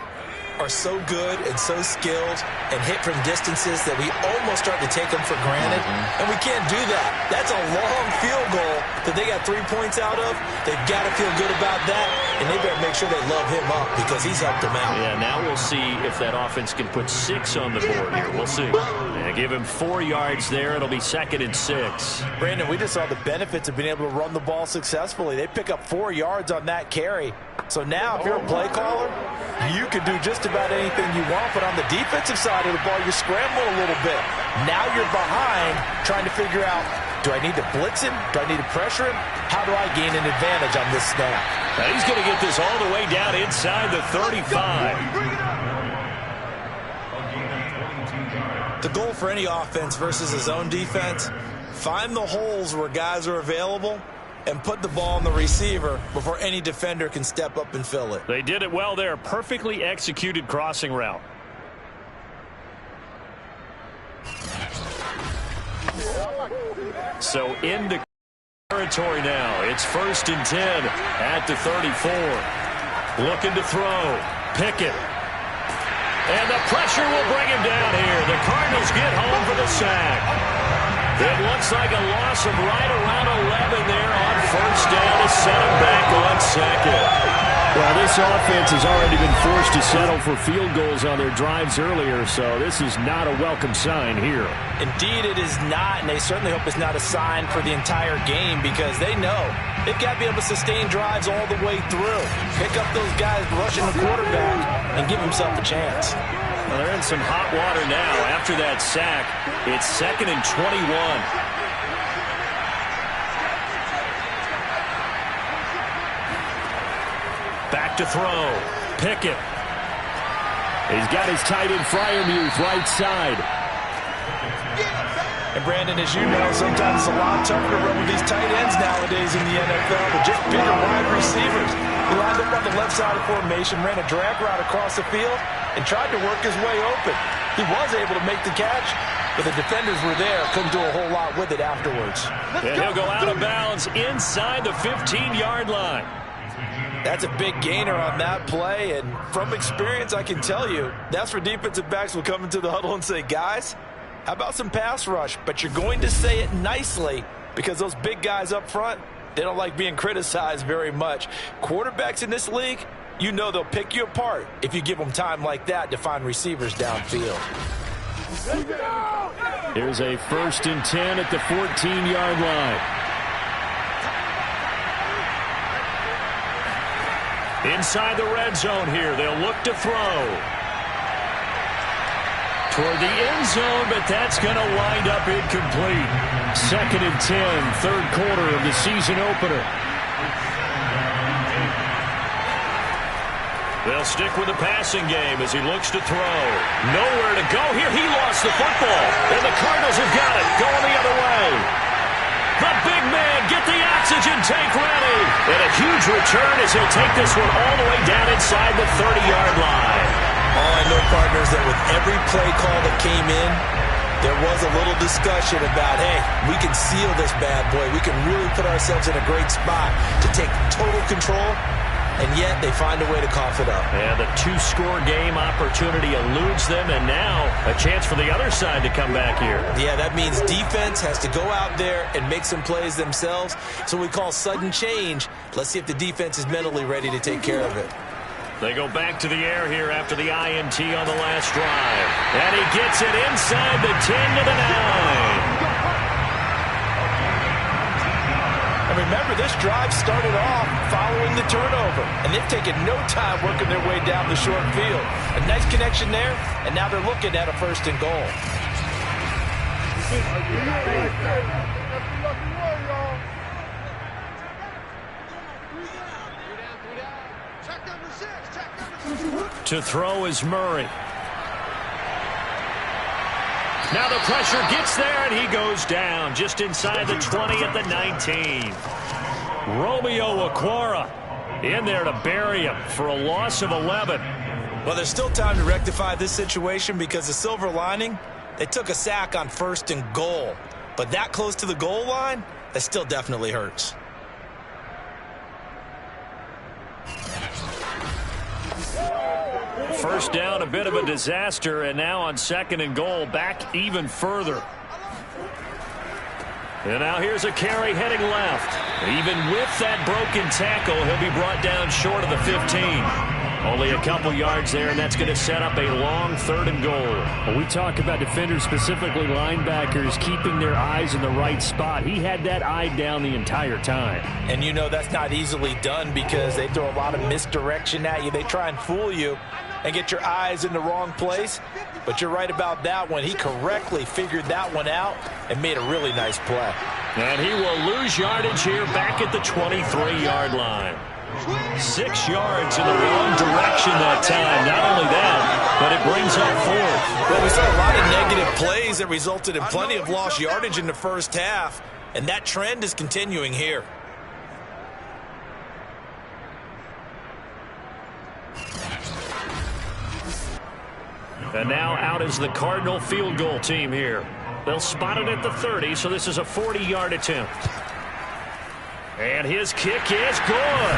Speaker 3: are so good and so skilled and hit from distances that we almost start to take them for granted. And we can't do that. That's a long field goal that they got 3 points out of. They've got to feel good about that, and they better make sure they love him up because he's helped them out.
Speaker 2: Yeah, now we'll see if that offense can put 6 on the board here. We'll see. Yeah, give him 4 yards there. It'll be 2nd and 6.
Speaker 3: Brandon, we just saw the benefits of being able to run the ball successfully. They pick up 4 yards on that carry. So now, if you're a play caller, you can do just about anything you want, but on the defensive side of the ball, you're scrambling a little bit. Now you're behind trying to figure out, do I need to blitz him? Do I need to pressure him? How do I gain an advantage on this snap?
Speaker 2: Now he's going to get this all the way down inside the 35.
Speaker 3: The goal for any offense versus his own defense, find the holes where guys are available and put the ball on the receiver before any defender can step up and fill it.
Speaker 2: They did it well there. Perfectly executed crossing route. So into territory now. It's 1st and 10 at the 34. Looking to throw. Pickett. And the pressure will bring him down here. The Cardinals get home for the sack.
Speaker 4: It looks like a loss of right around 11 there on first down to set him back on second. Well, this offense has already been forced to settle for field goals on their drives earlier, so this is not a welcome sign here.
Speaker 3: Indeed, it is not, and they certainly hope it's not a sign for the entire game because they know they've got to be able to sustain drives all the way through. Pick up those guys rushing the quarterback and give himself a chance.
Speaker 4: Well, they're in some hot water now. After that sack, it's 2nd and 21. Back to throw. Pickett. He's got his tight end Freiermuth right side.
Speaker 3: And Brandon, as you know, sometimes it's a lot tougher to run with these tight ends nowadays in the NFL. They're just bigger wide receivers. He lined up on the left side of formation, ran a drag route across the field, and tried to work his way open. He was able to make the catch, but the defenders were there. Couldn't do a whole lot with it afterwards.
Speaker 4: And he'll go out of bounds inside the 15-yard line.
Speaker 3: That's a big gainer on that play, and from experience, I can tell you, that's where defensive backs will come into the huddle and say, guys, how about some pass rush? But you're going to say it nicely because those big guys up front, they don't like being criticized very much. Quarterbacks in this league, you know they'll pick you apart if you give them time like that to find receivers downfield.
Speaker 4: Here's a 1st and 10 at the 14-yard line. Inside the red zone here, they'll look to throw. Toward the end zone, but that's going to wind up incomplete. 2nd and 10, 3rd quarter of the season opener. They'll stick with the passing game as he looks to throw. Nowhere to go here. He lost the football, and the Cardinals have got it. Going the other way. The big man, get the oxygen tank ready. And a huge return as he'll take this one all the way down inside the 30-yard line.
Speaker 3: All I know, partners, that with every play call that came in, there was a little discussion about, hey, we can seal this bad boy. We can really put ourselves in a great spot to take total control. And yet they find a way to cough it up.
Speaker 4: And the 2-score game opportunity eludes them, and now a chance for the other side to come back here.
Speaker 3: Yeah, that means defense has to go out there and make some plays themselves. So we call sudden change. Let's see if the defense is mentally ready to take care of it.
Speaker 4: They go back to the air here after the INT on the last drive. And he gets it inside the 10 to the 9.
Speaker 3: Remember, this drive started off following the turnover, and they've taken no time working their way down the short field. A nice connection there, and now they're looking at a 1st and goal.
Speaker 4: To throw is Murray. Now the pressure gets there, and he goes down just inside the 20 at the 19. Romeo Okwara in there to bury him for a loss of 11.
Speaker 3: Well, there's still time to rectify this situation because the silver lining, they took a sack on 1st and goal. But that close to the goal line, that still definitely hurts.
Speaker 4: First down, a bit of a disaster, and now on 2nd and goal, back even further. And now here's a carry heading left. Even with that broken tackle, he'll be brought down short of the 15. Only a couple yards there, and that's going to set up a long 3rd and goal. Well, we talk about defenders, specifically linebackers, keeping their eyes in the right spot. He had that eye down the entire time.
Speaker 3: And you know that's not easily done because they throw a lot of misdirection at you. They try and fool you and get your eyes in the wrong place. But you're right about that one. He correctly figured that one out and made a really nice play.
Speaker 4: And he will lose yardage here back at the 23-yard line. 6 yards in the wrong direction that time. Not only that, but it brings up 4th.
Speaker 3: Well, we saw a lot of negative plays that resulted in plenty of lost yardage in the first half, and that trend is continuing here.
Speaker 4: And now out is the Cardinal field goal team here. They'll spot it at the 30, so this is a 40-yard attempt. And his kick is good.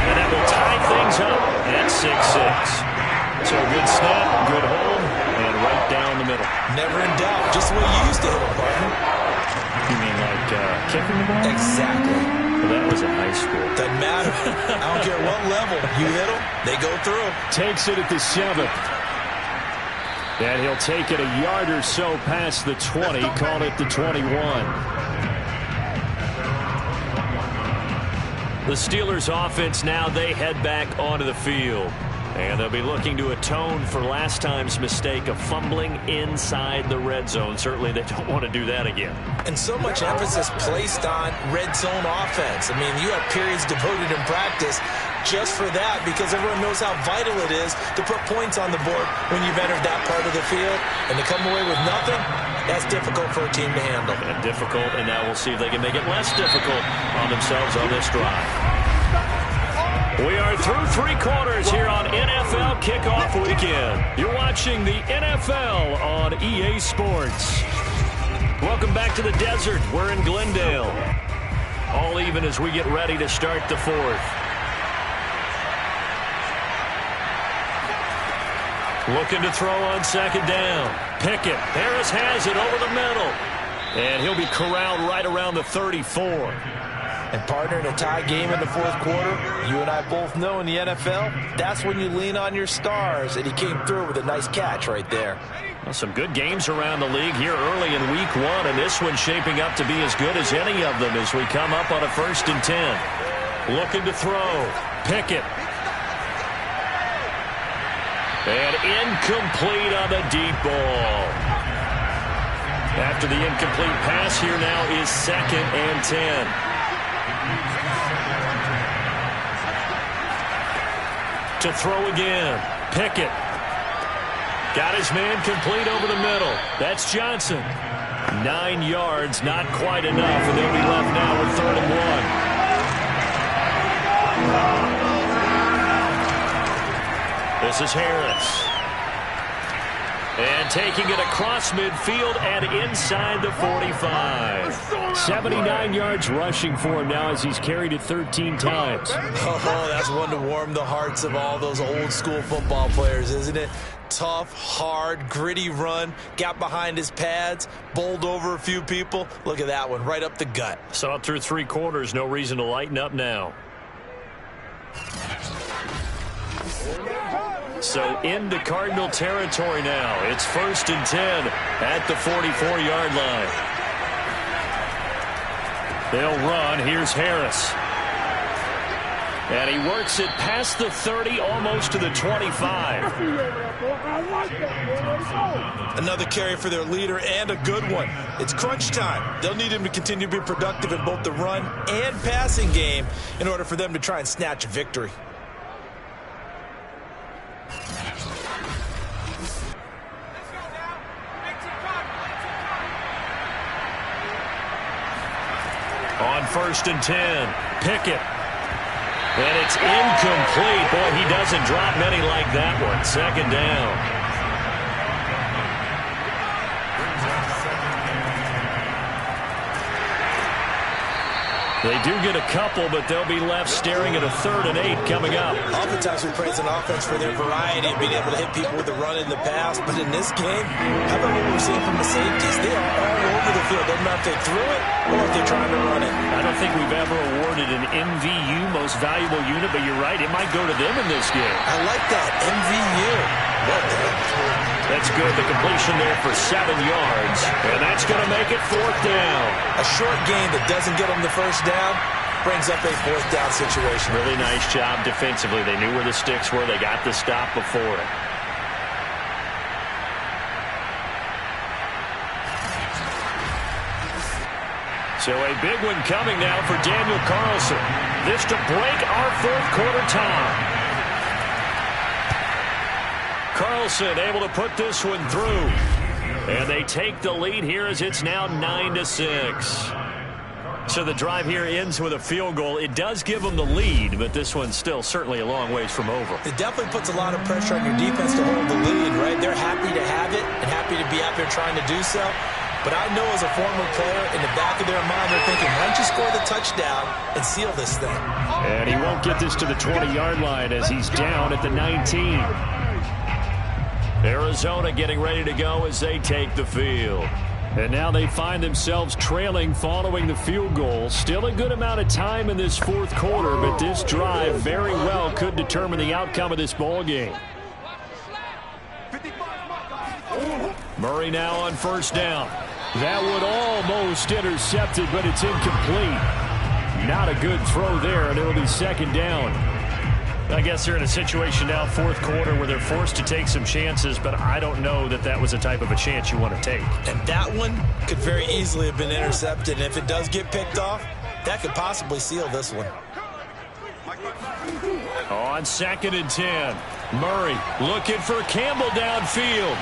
Speaker 4: And that will tie things up at 6-6. So good snap, good hold, and right down the middle.
Speaker 3: Never in doubt. Just the way you used to hit him, partner.
Speaker 4: kicking the ball?
Speaker 3: Exactly.
Speaker 4: Well, that was in high school.
Speaker 3: Doesn't matter. I don't care what level. You hit them, they go through.
Speaker 4: Takes it at the 7. And he'll take it a yard or so past the 20. Call it the 21. The Steelers offense now, they head back onto the field. And they'll be looking to atone for last time's mistake of fumbling inside the red zone. Certainly they don't want to do that again.
Speaker 3: And so much emphasis placed on red zone offense. I mean, you have periods devoted in practice just for that because everyone knows how vital it is to put points on the board when you've entered that part of the field. And to come away with nothing, that's difficult for a team to handle.
Speaker 4: And difficult, and now we'll see if they can make it less difficult on themselves on this drive. We are through 3 quarters here on NFL Kickoff Weekend. You're watching the NFL on EA Sports. Welcome back to the desert. We're in Glendale. All even as we get ready to start the 4th. Looking to throw on 2nd down. Pickett. Harris has it over the middle. And he'll be corralled right around the 34.
Speaker 3: And partner, in a tie game in the 4th quarter, you and I both know in the NFL, that's when you lean on your stars. And he came through with a nice catch right there.
Speaker 4: Well, some good games around the league here early in week 1, and this one's shaping up to be as good as any of them as we come up on a 1st and 10. Looking to throw. Pickett. And incomplete on the deep ball. After the incomplete pass, here now is 2nd and 10. To throw again. Pickett. Got his man complete over the middle. That's Johnson. 9 yards, not quite enough, and they'll be left now with 3rd and 1. This is Harris. And taking it across midfield and inside the 45. 79 yards rushing for him now as he's carried it 13 times.
Speaker 3: Oh, that's one to warm the hearts of all those old school football players, isn't it? Tough, hard, gritty run. Got behind his pads, bowled over a few people. Look at that one, right up the gut.
Speaker 4: Saw it through 3 quarters. No reason to lighten up now. So into Cardinal territory now. It's 1st and 10 at the 44-yard line. They'll run. Here's Harris. And he works it past the 30, almost to the 25.
Speaker 3: Another carry for their leader and a good one. It's crunch time. They'll need him to continue to be productive in both the run and passing game in order for them to try and snatch a victory.
Speaker 4: On 1st and 10, Pickett. And it's incomplete. Boy, he doesn't drop many like that one. 2nd down. They do get a couple, but they'll be left staring at a 3rd and 8 coming up.
Speaker 3: Oftentimes we praise an offense for their variety of being able to hit people with the run in the pass. But in this game, how about what we're seeing from the safeties? They are all over the field. Doesn't matter if they threw it or if they're trying to run it.
Speaker 4: I don't think we've ever awarded an MVU, most valuable unit, but you're right. It might go to them in this game.
Speaker 3: I like that. MVU. What the heck?
Speaker 4: That's good. The completion there for 7 yards. And that's going to make it 4th down.
Speaker 3: A short gain that doesn't get them the 1st down brings up a 4th down situation.
Speaker 4: Really nice job defensively. They knew where the sticks were. They got the stop before it. So a big one coming now for Daniel Carlson. This to break our 4th quarter tie. Carlson able to put this one through. And they take the lead here as it's now 9-6. So the drive here ends with a field goal. It does give them the lead, but this one's still certainly a long ways from over.
Speaker 3: It definitely puts a lot of pressure on your defense to hold the lead, right? They're happy to have it and happy to be out there trying to do so. But I know as a former player, in the back of their mind, they're thinking, why don't you score the touchdown and seal this thing?
Speaker 4: And he won't get this to the 20-yard line as he's down at the 19. Arizona getting ready to go as they take the field. And now they find themselves trailing following the field goal. Still a good amount of time in this fourth quarter, but this drive very well could determine the outcome of this ball game. Murray now on first down. That one almost intercepted, but it's incomplete. Not a good throw there, and it'll be second down. I guess they're in a situation now, fourth quarter, where they're forced to take some chances, but I don't know that that was the type of a chance you want to take.
Speaker 3: And that one could very easily have been intercepted, and if it does get picked off, that could possibly seal this one.
Speaker 4: On 2nd and 10, Murray looking for Campbell downfield.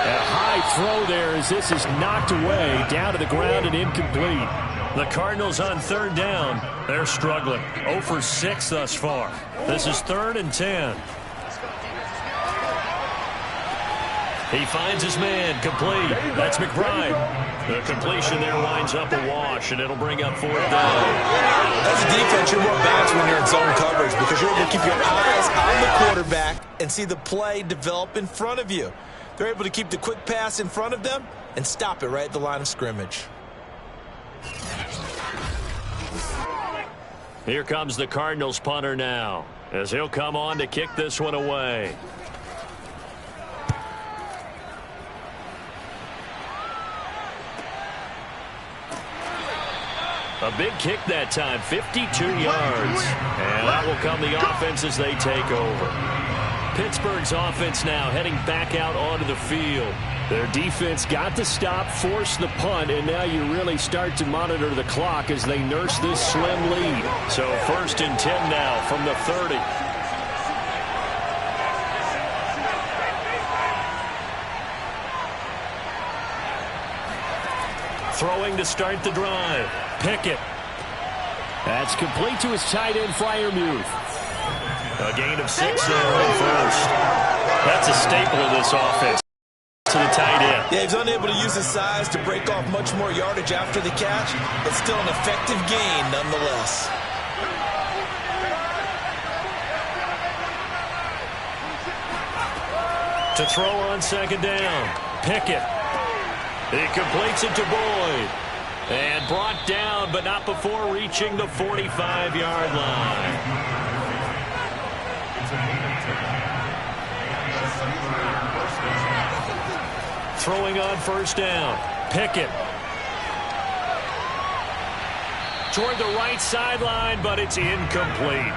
Speaker 4: A high throw there as this is knocked away, down to the ground and incomplete. The Cardinals on 3rd down. They're struggling. 0 for 6 thus far. This is 3rd and 10. He finds his man, complete. That's McBride. The completion there winds up a wash, and it'll bring up 4th down.
Speaker 3: As a defense, you're more balanced when you're in zone coverage because you're able to keep your eyes on the quarterback and see the play develop in front of you. They're able to keep the quick pass in front of them and stop it right at the line of scrimmage.
Speaker 4: Here comes the Cardinals punter now, as he'll come on to kick this one away. A big kick that time, 52 yards. And that will come the offense as they take over. Pittsburgh's offense now heading back out onto the field. Their defense got the stop, forced the punt, and now you really start to monitor the clock as they nurse this slim lead. So 1st and 10 now from the 30. Throwing to start the drive. Pickett. That's complete to his tight end, Freiermuth. A gain of 6 there on 1st. That's a staple of this offense. To the tight end.
Speaker 3: Yeah, he's unable to use his size to break off much more yardage after the catch, but still an effective gain nonetheless.
Speaker 4: To throw on 2nd down. Pickett. He completes it to Boyd. And brought down, but not before reaching the 45-yard line. Throwing on 1st down. Pickett. Toward the right sideline, but it's incomplete.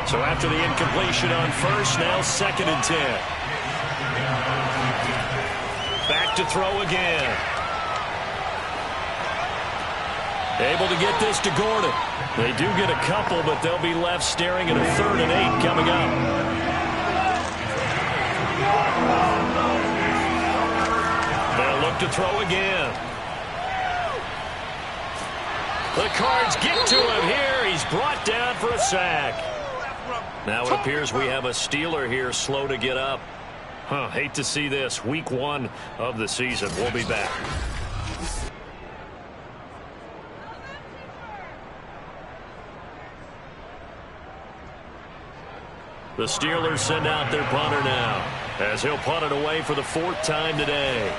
Speaker 4: So after the incompletion on 1st, now 2nd and 10. Back to throw again. Able to get this to Gordon. They do get a couple, but they'll be left staring at a 3rd and 8 coming up. They'll look to throw again. The Cards get to him here. He's brought down for a sack. Now it appears we have a Steeler here slow to get up. Hate to see this. Week 1 of the season. We'll be back. The Steelers send out their punter now, as he'll punt it away for the 4th time today.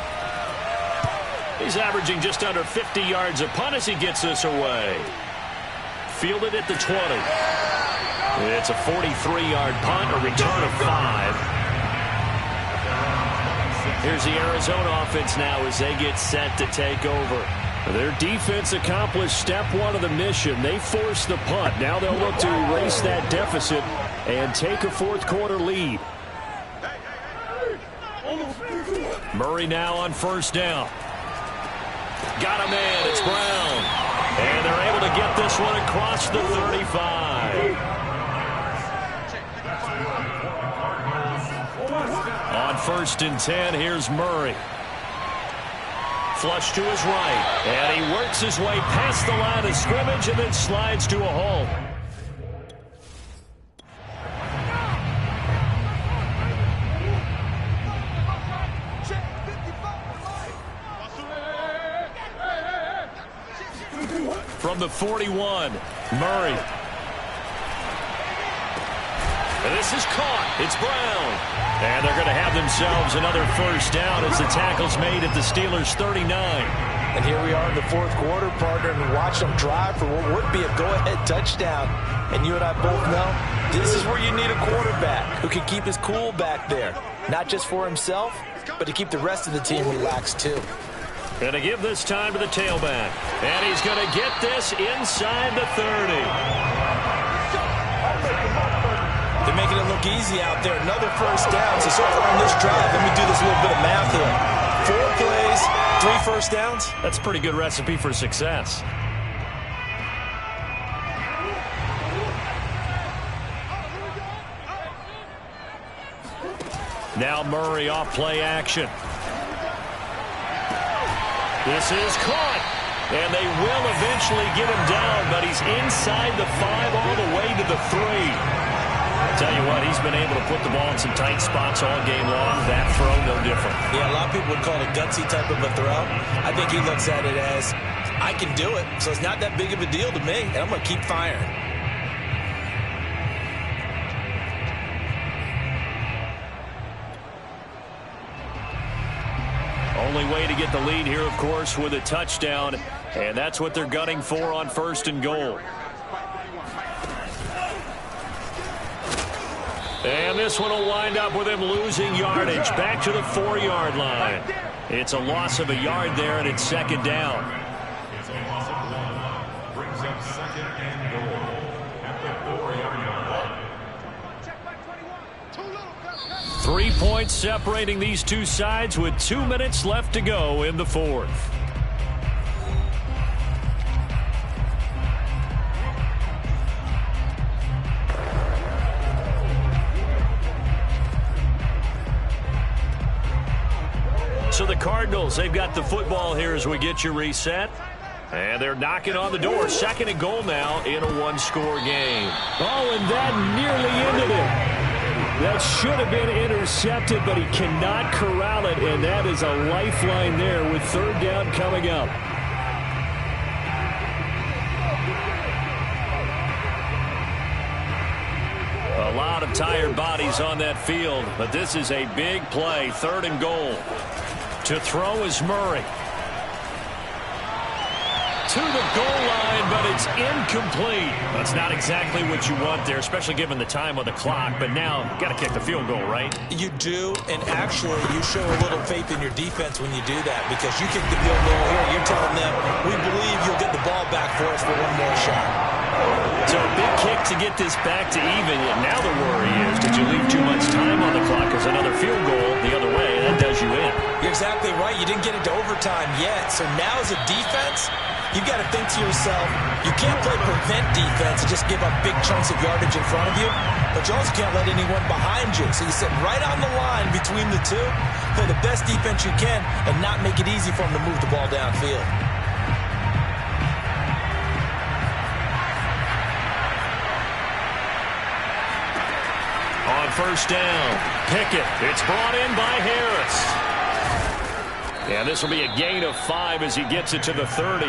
Speaker 4: He's averaging just under 50 yards a punt as he gets this away. Fielded at the 20. It's a 43-yard punt, a return of 5. Here's the Arizona offense now as they get set to take over. Their defense accomplished step 1 of the mission. They forced the punt. Now they'll look to erase that deficit and take a 4th quarter lead. Murray now on 1st down. Got a man. It's Brown. And they're able to get this one across the 35. On 1st and 10, here's Murray. Flush to his right. And he works his way past the line of scrimmage and then slides to a halt. From the 41, Murray. And this is caught. It's Brown. And they're going to have themselves another first down as the tackle's made at the Steelers' 39.
Speaker 3: And here we are in the fourth quarter, partner, and watch them drive for what would be a go-ahead touchdown. And you and I both know this is where you need a quarterback who can keep his cool back there. Not just for himself, but to keep the rest of the team relaxed too.
Speaker 4: Going to give this time to the tailback. And he's going to get this inside the 30.
Speaker 3: They're making it look easy out there. Another first down. So far on this drive, let me do this little bit of math here. 4 plays, 3 first downs.
Speaker 4: That's a pretty good recipe for success. Now Murray off play action. This is caught. And they will eventually get him down, but he's inside the 5 all the way to the 3. Tell you what, he's been able to put the ball in some tight spots all game long. That throw, no different.
Speaker 3: Yeah, a lot of people would call it a gutsy type of a throw. I think he looks at it as, I can do it, so it's not that big of a deal to me, and I'm going to keep firing.
Speaker 4: Only way to get the lead here, of course, with a touchdown, and that's what they're gunning for on 1st and goal. And this one will wind up with him losing yardage back to the 4-yard line. It's a loss of a yard there, and it's 2nd down.
Speaker 6: It's a loss of 1. Brings up 2nd and goal at the 4-yard line.
Speaker 4: 3 points separating these two sides with 2 minutes left to go in the 4th. So the Cardinals, they've got the football here as we get you reset. And they're knocking on the door. 2nd and goal now in a 1-score game.
Speaker 2: Oh, and that nearly ended it. That should have been intercepted, but he cannot corral it, and that is a lifeline there with 3rd down coming up.
Speaker 4: A lot of tired bodies on that field, but this is a big play. 3rd and goal. To throw is Murray. To the goal line, but it's incomplete. That's not exactly what you want there, especially given the time on the clock. But now, got to kick the field goal, right?
Speaker 3: You do, and actually, you show a little faith in your defense when you do that, because you kick the field goal here. You're telling them, we believe you'll get the ball back for us for one more shot.
Speaker 4: So a big kick to get this back to even. And now the worry is, did you leave too much time on the clock? Because another field goal the other way, that does you in.
Speaker 3: You're exactly right. You didn't get into overtime yet. So now as a defense, you've got to think to yourself, you can't play prevent defense and just give up big chunks of yardage in front of you, but you also can't let anyone behind you. So you sit right on the line between the two, play the best defense you can, and not make it easy for them to move the ball downfield.
Speaker 4: On 1st down, Pickett. It's brought in by Harris. And this will be a gain of 5 as he gets it to the 30.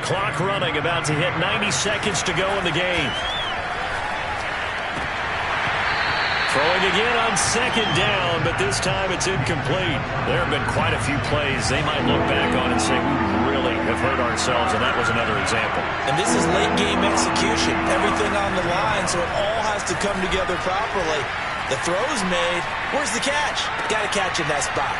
Speaker 4: Clock running, about to hit 90 seconds to go in the game. Throwing again on 2nd down, but this time it's incomplete. There have been quite a few plays they might look back on and say, we really have hurt ourselves, and that was another example.
Speaker 3: And this is late game execution. Everything on the line, so it all has to come together properly. The throw's made. Where's the catch? Got to catch in that spot.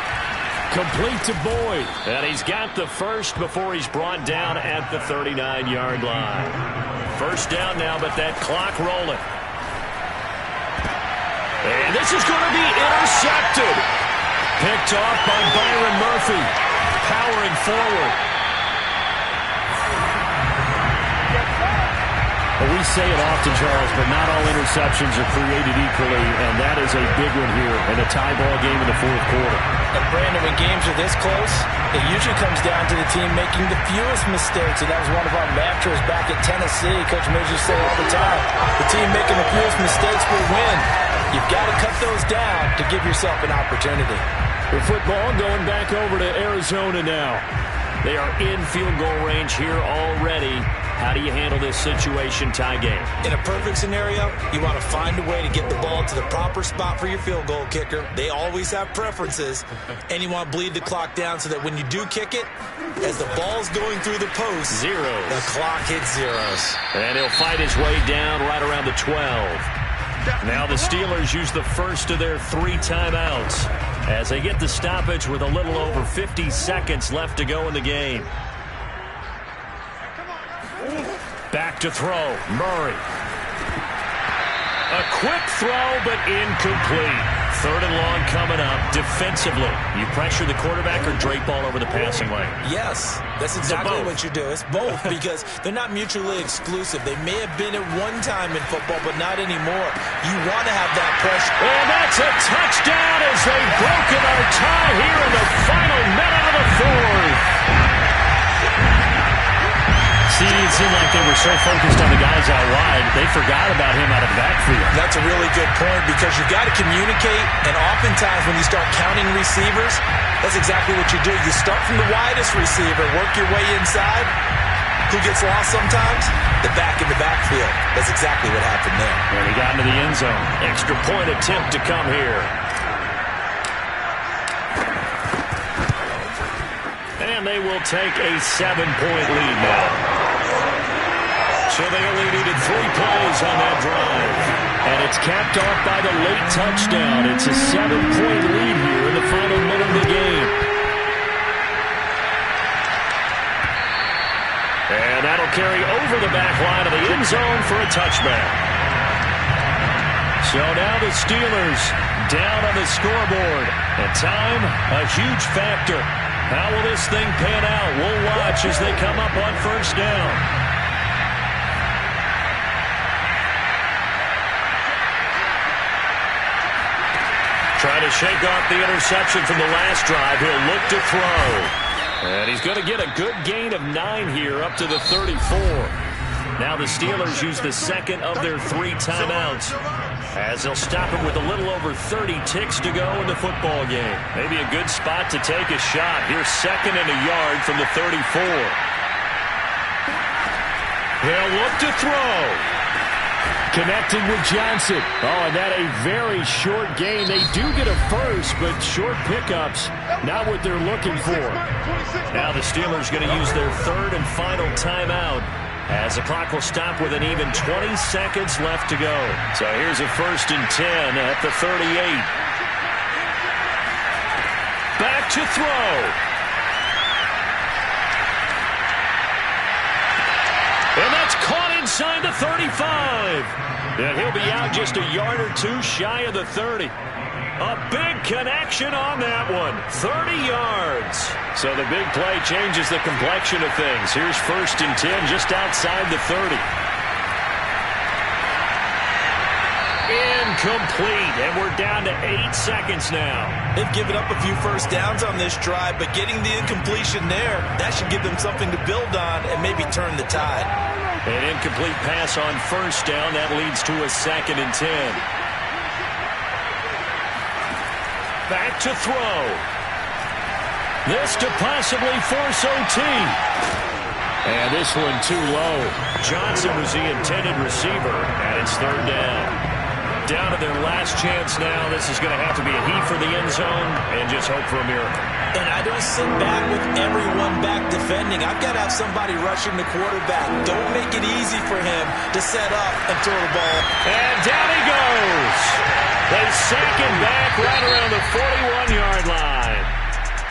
Speaker 4: Complete to Boyd. And he's got the first before he's brought down at the 39-yard line. 1st down now, but that clock rolling. And this is going to be intercepted. Picked off by Byron Murphy. Powering forward.
Speaker 2: Well, we say it often, Charles, but not all interceptions are created equally, and that is a big one here in a tie ball game in the 4th quarter.
Speaker 3: And Brandon, when games are this close, it usually comes down to the team making the fewest mistakes, and that was one of our mantras back at Tennessee. Coach Major say all the time, the team making the fewest mistakes will win. You've got to cut those down to give yourself an opportunity.
Speaker 2: The football going back over to Arizona now.
Speaker 4: They are in field goal range here already
Speaker 2: How do you handle this situation tie game?
Speaker 3: In a perfect scenario, you want to find a way to get the ball to the proper spot for your field goal kicker. They always have preferences. And you want to bleed the clock down so that when you do kick it, as the ball's going through the post,
Speaker 2: zeros.
Speaker 3: The clock hits zeros.
Speaker 2: And he'll fight his way down right around the 12. Now the Steelers use the first of their 3 timeouts as they get the stoppage with a little over 50 seconds left to go in the game. Back to throw, Murray. A quick throw, but incomplete. 3rd and long coming up. Defensively, you pressure the quarterback or drape all over the passing lane?
Speaker 3: Yes, that's exactly what you do. It's both because they're not mutually exclusive. They may have been at one time in football, but not anymore. You want to have that pressure.
Speaker 2: And that's a touchdown as they've broken our tie here in the final minute of the 4th. See, it seemed like they were so focused on the guys out wide, they forgot about him out of the backfield.
Speaker 3: That's a really good point because you've got to communicate, and oftentimes when you start counting receivers, that's exactly what you do. You start from the widest receiver, work your way inside. Who gets lost sometimes? The back in the backfield. That's exactly what happened there.
Speaker 2: And he got into the end zone. Extra point attempt to come here. And they will take a 7-point lead now. So they only needed 3 plays on that drive. And it's capped off by the late touchdown. It's a 7-point lead here in the final minute of the game. And that'll carry over the back line of the end zone for a touchback. So now the Steelers down on the scoreboard. And time, a huge factor. How will this thing pan out? We'll watch as they come up on 1st down. Trying to shake off the interception from the last drive. He'll look to throw. And he's going to get a good gain of 9 here up to the 34. Now the Steelers use the second of their 3 timeouts as they'll stop him with a little over 30 ticks to go in the football game. Maybe a good spot to take a shot. Here's 2nd and a yard from the 34. He'll look to throw. Connecting with Johnson. Oh, and that a very short gain. They do get a first, but short pickups, not what they're looking for. Now the Steelers going to use their 3rd and final timeout as the clock will stop with an even 20 seconds left to go. So here's a 1st and 10 at the 38. Back to throw. And that's caught inside the 35. And he'll be out just a yard or 2 shy of the 30. A big connection on that one. 30 yards. So the big play changes the complexion of things. Here's 1st and 10 just outside the 30. Incomplete. And we're down to 8 seconds now.
Speaker 3: They've given up a few first downs on this drive, but getting the incompletion there, that should give them something to build on and maybe turn the tide.
Speaker 2: An incomplete pass on 1st down. That leads to a 2nd and 10. Back to throw. This to possibly force OT. And this one too low. Johnson was the intended receiver, and it's 3rd down. Down to their last chance now. This is going to have to be a heat for the end zone and just hope for a miracle.
Speaker 3: And I don't sit back with everyone back defending. I've got to have somebody rushing the quarterback. Don't make it easy for him to set up and throw the ball.
Speaker 2: And down he goes. They sack him back right around the 41-yard line.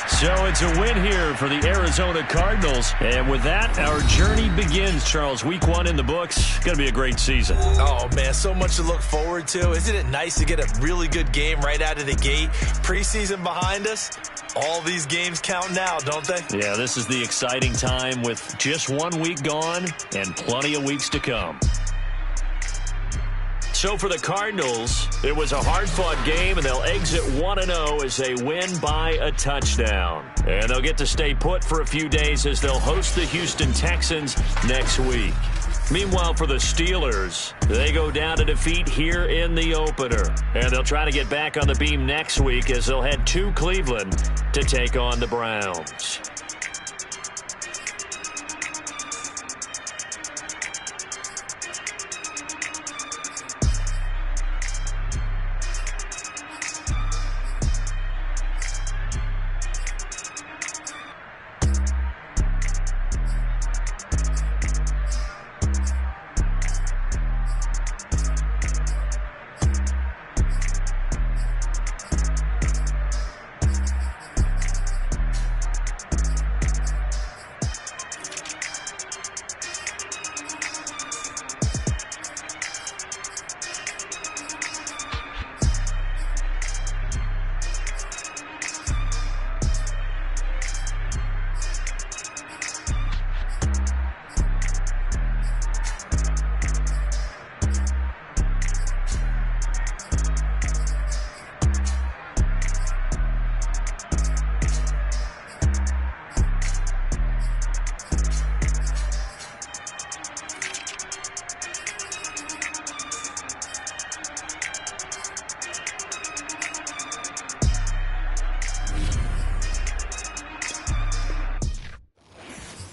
Speaker 2: So it's a win here for the Arizona Cardinals. And with that, our journey begins, Charles. Week 1 in the books. Going to be a great season.
Speaker 3: Oh, man, so much to look forward to. Isn't it nice to get a really good game right out of the gate? Preseason behind us. All these games count now, don't they?
Speaker 2: Yeah, this is the exciting time with just 1 week gone and plenty of weeks to come. So for the Cardinals, it was a hard-fought game, and they'll exit 1-0 as they win by a touchdown. And they'll get to stay put for a few days as they'll host the Houston Texans next week. Meanwhile, for the Steelers, they go down to defeat here in the opener. And they'll try to get back on the beam next week as they'll head to Cleveland to take on the Browns.